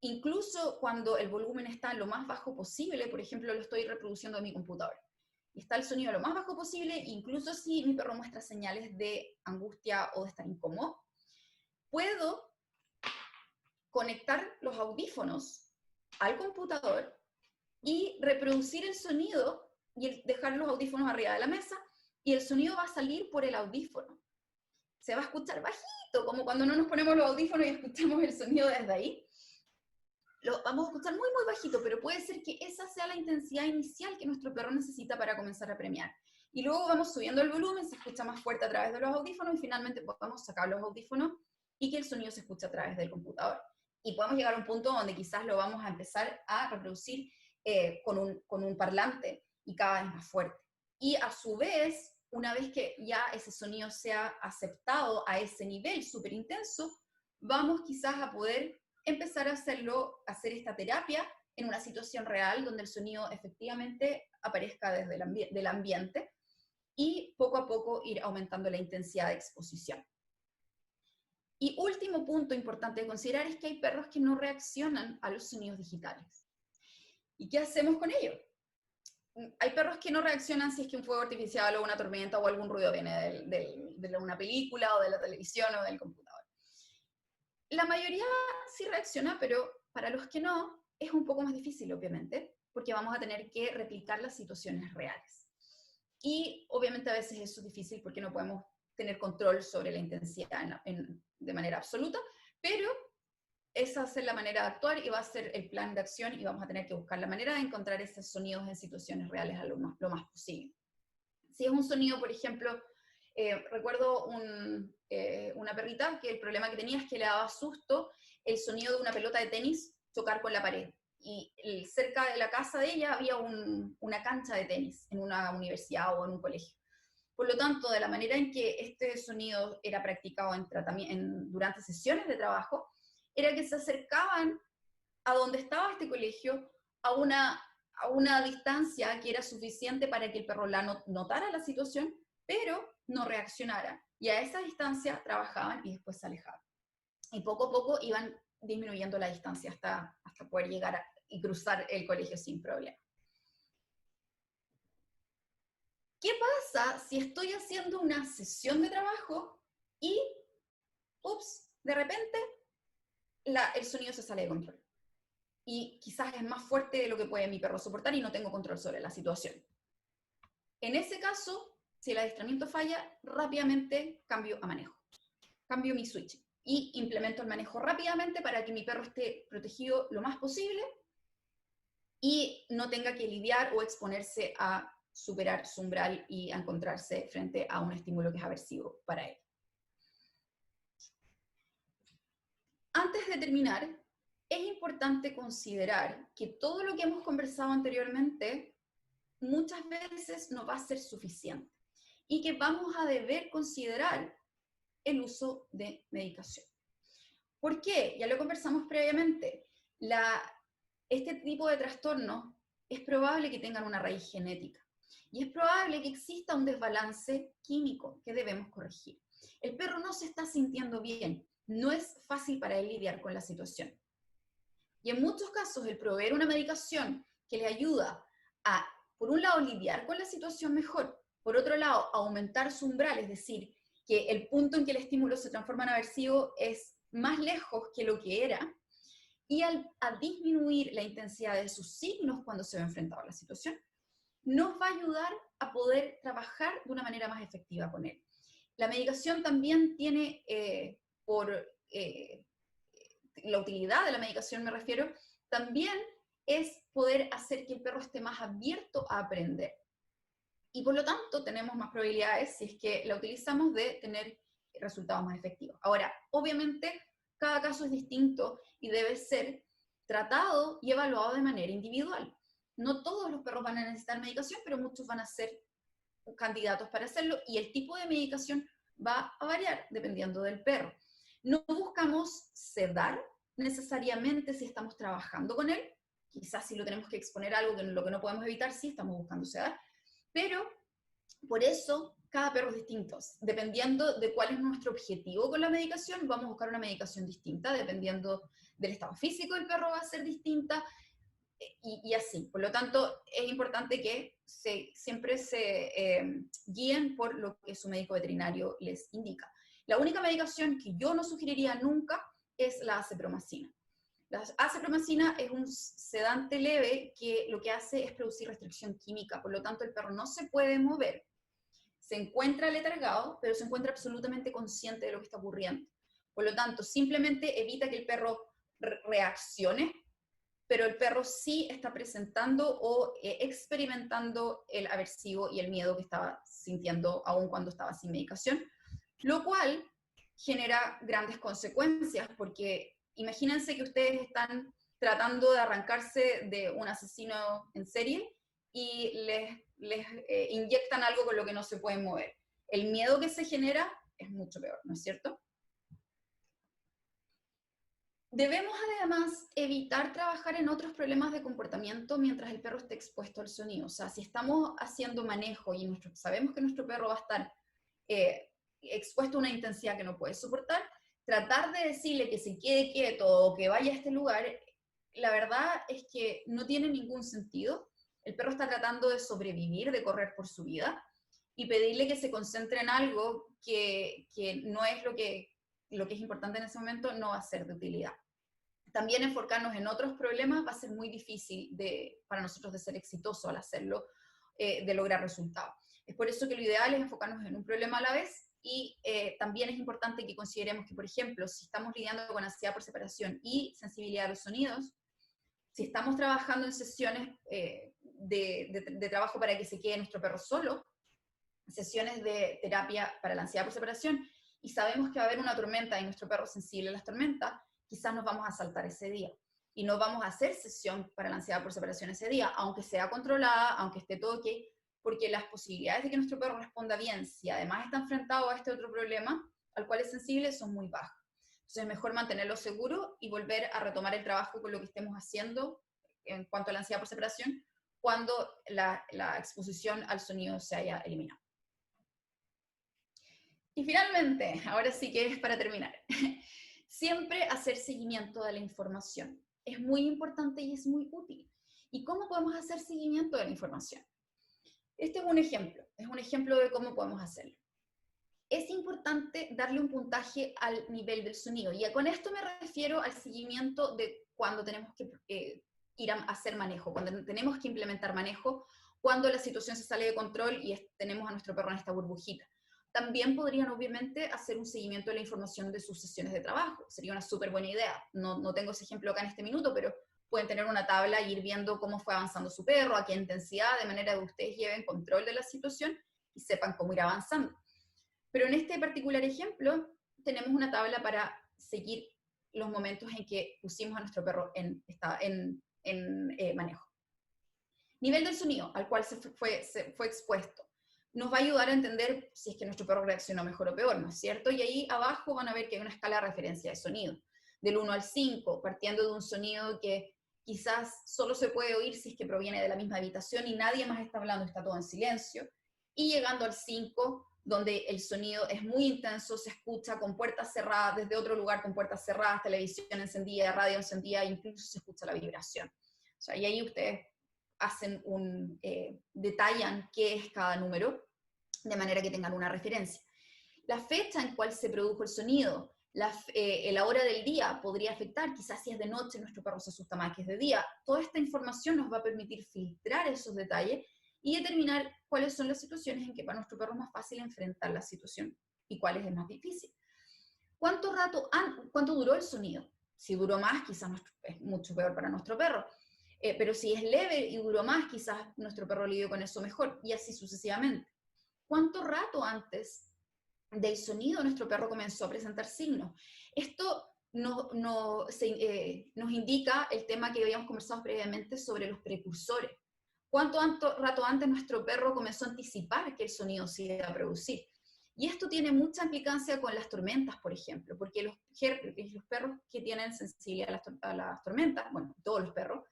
incluso cuando el volumen está lo más bajo posible, por ejemplo, lo estoy reproduciendo en mi computador, y está el sonido lo más bajo posible, incluso si mi perro muestra señales de angustia o de estar incómodo, puedo conectar los audífonos al computador y reproducir el sonido y dejar los audífonos arriba de la mesa, y el sonido va a salir por el audífono. Se va a escuchar bajito, como cuando no nos ponemos los audífonos y escuchamos el sonido desde ahí. lo vamos a escuchar muy, muy bajito, pero puede ser que esa sea la intensidad inicial que nuestro perro necesita para comenzar a premiar. Y luego vamos subiendo el volumen, se escucha más fuerte a través de los audífonos y finalmente podemos sacar los audífonos y que el sonido se escuche a través del computador. Y podemos llegar a un punto donde quizás lo vamos a empezar a reproducir con un parlante y cada vez más fuerte. Y a su vez, una vez que ya ese sonido sea aceptado a ese nivel súper intenso, vamos quizás a poder empezar a hacer esta terapia en una situación real donde el sonido efectivamente aparezca desde el ambiente y poco a poco ir aumentando la intensidad de exposición. Y último punto importante de considerar es que hay perros que no reaccionan a los sonidos digitales. ¿Y qué hacemos con ello? Hay perros que no reaccionan si es que un fuego artificial o una tormenta o algún ruido viene de una película o de la televisión o del computador. La mayoría sí reacciona, pero para los que no, es un poco más difícil, obviamente, porque vamos a tener que replicar las situaciones reales. Y obviamente a veces eso es difícil porque no podemos tener control sobre la intensidad de manera absoluta, pero esa va a ser la manera de actuar y va a ser el plan de acción y vamos a tener que buscar la manera de encontrar esos sonidos en situaciones reales lo más posible. Si es un sonido, por ejemplo, recuerdo una perrita que el problema que tenía es que le daba susto el sonido de una pelota de tenis chocar con la pared. Y cerca de la casa de ella había una cancha de tenis en una universidad o en un colegio. Por lo tanto, de la manera en que este sonido era practicado durante sesiones de trabajo, era que se acercaban a donde estaba este colegio a una distancia que era suficiente para que el perro notara la situación, pero no reaccionara. Y a esa distancia trabajaban y después se alejaban. Y poco a poco iban disminuyendo la distancia hasta poder llegar y cruzar el colegio sin problema. ¿Qué pasa si estoy haciendo una sesión de trabajo y, de repente el sonido se sale de control? Y quizás es más fuerte de lo que puede mi perro soportar y no tengo control sobre la situación. En ese caso, si el adiestramiento falla, rápidamente cambio a manejo. Cambio mi switch y implemento el manejo rápidamente para que mi perro esté protegido lo más posible y no tenga que lidiar o exponerse a superar su umbral y a encontrarse frente a un estímulo que es aversivo para él. Antes de terminar, es importante considerar que todo lo que hemos conversado anteriormente muchas veces no va a ser suficiente y que vamos a deber considerar el uso de medicación. ¿Por qué? Ya lo conversamos previamente. Este tipo de trastornos es probable que tengan una raíz genética y es probable que exista un desbalance químico que debemos corregir. El perro no se está sintiendo bien, no es fácil para él lidiar con la situación. Y en muchos casos el proveer una medicación que le ayuda a, por un lado, lidiar con la situación mejor, por otro lado, aumentar su umbral, es decir, que el punto en que el estímulo se transforma en aversivo es más lejos que lo que era, y a disminuir la intensidad de sus signos cuando se ve enfrentado a la situación, nos va a ayudar a poder trabajar de una manera más efectiva con él. La medicación también tiene, la utilidad de la medicación me refiero, también es poder hacer que el perro esté más abierto a aprender. Y por lo tanto tenemos más probabilidades, si es que la utilizamos, de tener resultados más efectivos. Ahora, obviamente, cada caso es distinto y debe ser tratado y evaluado de manera individual. No todos los perros van a necesitar medicación, pero muchos van a ser candidatos para hacerlo y el tipo de medicación va a variar dependiendo del perro. No buscamos sedar necesariamente si estamos trabajando con él, quizás si lo tenemos que exponer a algo lo que no podemos evitar, sí estamos buscando sedar, pero por eso cada perro es distinto. Dependiendo de cuál es nuestro objetivo con la medicación, vamos a buscar una medicación distinta, dependiendo del estado físico del perro va a ser distinta, y así. Por lo tanto, es importante que siempre se guíen por lo que su médico veterinario les indica. La única medicación que yo no sugeriría nunca es la acepromacina. La acepromacina es un sedante leve que lo que hace es producir restricción química, por lo tanto el perro no se puede mover, se encuentra letargado, pero se encuentra absolutamente consciente de lo que está ocurriendo. Por lo tanto, simplemente evita que el perro reaccione pero el perro sí está presentando o experimentando el aversivo y el miedo que estaba sintiendo aún cuando estaba sin medicación, lo cual genera grandes consecuencias, porque imagínense que ustedes están tratando de arrancarse de un asesino en serie y les inyectan algo con lo que no se pueden mover. El miedo que se genera es mucho peor, ¿no es cierto? Debemos además evitar trabajar en otros problemas de comportamiento mientras el perro esté expuesto al sonido. O sea, si estamos haciendo manejo y sabemos que nuestro perro va a estar expuesto a una intensidad que no puede soportar, tratar de decirle que se quede quieto o que vaya a este lugar, la verdad es que no tiene ningún sentido. El perro está tratando de sobrevivir, de correr por su vida, y pedirle que se concentre en algo que no es lo que es importante en ese momento no va a ser de utilidad. También enfocarnos en otros problemas va a ser muy difícil para nosotros de ser exitosos al hacerlo, de lograr resultados. Es por eso que lo ideal es enfocarnos en un problema a la vez, y también es importante que consideremos que, por ejemplo, si estamos lidiando con ansiedad por separación y sensibilidad a los sonidos, si estamos trabajando en sesiones de trabajo para que se quede nuestro perro solo, sesiones de terapia para la ansiedad por separación, y sabemos que va a haber una tormenta y nuestro perro es sensible a las tormentas, quizás nos vamos a saltar ese día y no vamos a hacer sesión para la ansiedad por separación ese día, aunque sea controlada, aunque esté todo ok, porque las posibilidades de que nuestro perro responda bien, si además está enfrentado a este otro problema al cual es sensible, son muy bajas. Entonces es mejor mantenerlo seguro y volver a retomar el trabajo con lo que estemos haciendo en cuanto a la ansiedad por separación cuando la exposición al sonido se haya eliminado. Y finalmente, ahora sí que es para terminar, siempre hacer seguimiento de la información. Es muy importante y es muy útil. ¿Y cómo podemos hacer seguimiento de la información? Este es un ejemplo de cómo podemos hacerlo. Es importante darle un puntaje al nivel del sonido, y con esto me refiero al seguimiento de cuando tenemos que ir a hacer manejo, cuando tenemos que implementar manejo, cuando la situación se sale de control y tenemos a nuestro perro en esta burbujita. También podrían, obviamente, hacer un seguimiento de la información de sus sesiones de trabajo. Sería una súper buena idea. No tengo ese ejemplo acá en este minuto, pero pueden tener una tabla e ir viendo cómo fue avanzando su perro, a qué intensidad, de manera que ustedes lleven control de la situación y sepan cómo ir avanzando. Pero en este particular ejemplo, tenemos una tabla para seguir los momentos en que pusimos a nuestro perro en manejo. Nivel del sonido al cual se fue expuesto. Nos va a ayudar a entender si es que nuestro perro reaccionó mejor o peor, ¿no es cierto? Y ahí abajo van a ver que hay una escala de referencia de sonido, del 1 al 5, partiendo de un sonido que quizás solo se puede oír si es que proviene de la misma habitación y nadie más está hablando, está todo en silencio, y llegando al 5, donde el sonido es muy intenso, se escucha con puertas cerradas, desde otro lugar con puertas cerradas, televisión encendida, radio encendida, incluso se escucha la vibración. O sea, y ahí ustedes hacen detallan qué es cada número, de manera que tengan una referencia. La fecha en cual se produjo el sonido, la hora del día podría afectar, quizás si es de noche nuestro perro se asusta más que es de día. Toda esta información nos va a permitir filtrar esos detalles y determinar cuáles son las situaciones en que para nuestro perro es más fácil enfrentar la situación y cuáles es más difícil. ¿Cuánto duró el sonido? Si duró más, quizás es mucho peor para nuestro perro. Pero si es leve y duró más, quizás nuestro perro lidió con eso mejor, y así sucesivamente. ¿Cuánto rato antes del sonido nuestro perro comenzó a presentar signos? Esto nos indica el tema que habíamos conversado previamente sobre los precursores. ¿Cuánto rato antes nuestro perro comenzó a anticipar que el sonido se iba a producir? Y esto tiene mucha implicancia con las tormentas, por ejemplo, porque los perros que tienen sensibilidad a las tormentas, bueno, todos los perros,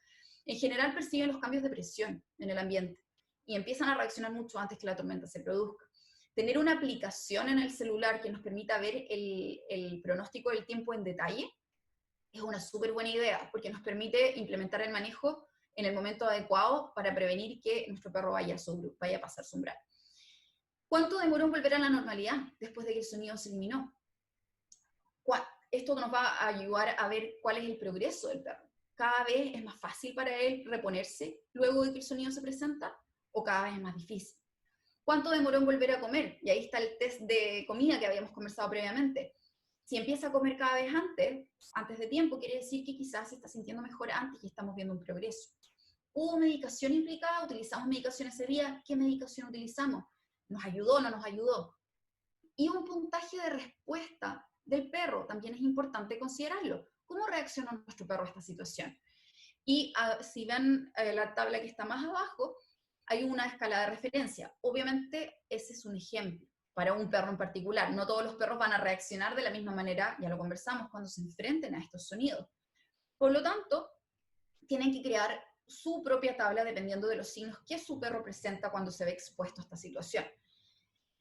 en general perciben los cambios de presión en el ambiente y empiezan a reaccionar mucho antes que la tormenta se produzca. Tener una aplicación en el celular que nos permita ver el pronóstico del tiempo en detalle es una súper buena idea, porque nos permite implementar el manejo en el momento adecuado para prevenir que nuestro perro vaya a pasar su umbral. ¿Cuánto demoró en volver a la normalidad después de que el sonido se eliminó? Esto nos va a ayudar a ver cuál es el progreso del perro. ¿Cada vez es más fácil para él reponerse luego de que el sonido se presenta o cada vez es más difícil? ¿Cuánto demoró en volver a comer? Y ahí está el test de comida que habíamos conversado previamente. Si empieza a comer cada vez antes de tiempo, quiere decir que quizás se está sintiendo mejor antes y estamos viendo un progreso. ¿Hubo medicación implicada? ¿Utilizamos medicación ese día? ¿Qué medicación utilizamos? ¿Nos ayudó o no nos ayudó? Y un puntaje de respuesta del perro también es importante considerarlo. ¿Cómo reacciona nuestro perro a esta situación? Y si ven la tabla que está más abajo, hay una escala de referencia. Obviamente ese es un ejemplo para un perro en particular. No todos los perros van a reaccionar de la misma manera, ya lo conversamos, cuando se enfrenten a estos sonidos. Por lo tanto, tienen que crear su propia tabla dependiendo de los signos que su perro presenta cuando se ve expuesto a esta situación.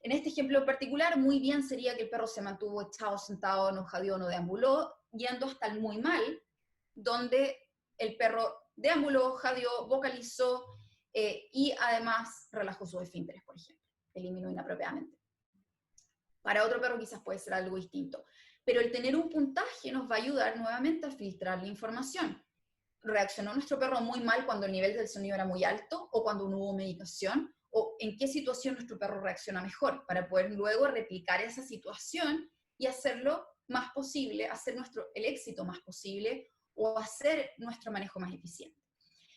En este ejemplo en particular, muy bien sería que el perro se mantuvo echado, sentado, no jadeó, no deambuló, yendo hasta el muy mal, donde el perro deambuló, jadeó, vocalizó y además relajó sus esfínteres, por ejemplo, eliminó inapropiadamente. Para otro perro quizás puede ser algo distinto. Pero el tener un puntaje nos va a ayudar nuevamente a filtrar la información. ¿Reaccionó nuestro perro muy mal cuando el nivel del sonido era muy alto o cuando no hubo medicación? ¿O en qué situación nuestro perro reacciona mejor? Para poder luego replicar esa situación y hacerlo más posible, hacer el éxito más posible o hacer nuestro manejo más eficiente.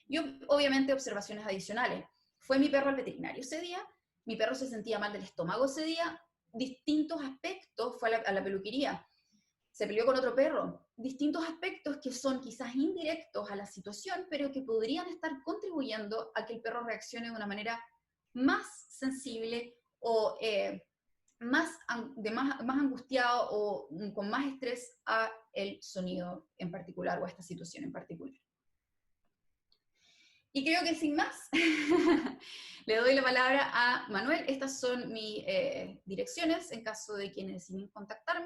Y obviamente observaciones adicionales. ¿Fue mi perro al veterinario ese día? ¿Mi perro se sentía mal del estómago ese día? Distintos aspectos, fue a la peluquería, se peleó con otro perro, distintos aspectos que son quizás indirectos a la situación, pero que podrían estar contribuyendo a que el perro reaccione de una manera más sensible o más angustiado o con más estrés a el sonido en particular o a esta situación en particular. Y creo que sin más, le doy la palabra a Manuel. Estas son mis direcciones en caso de quienes deciden contactarme.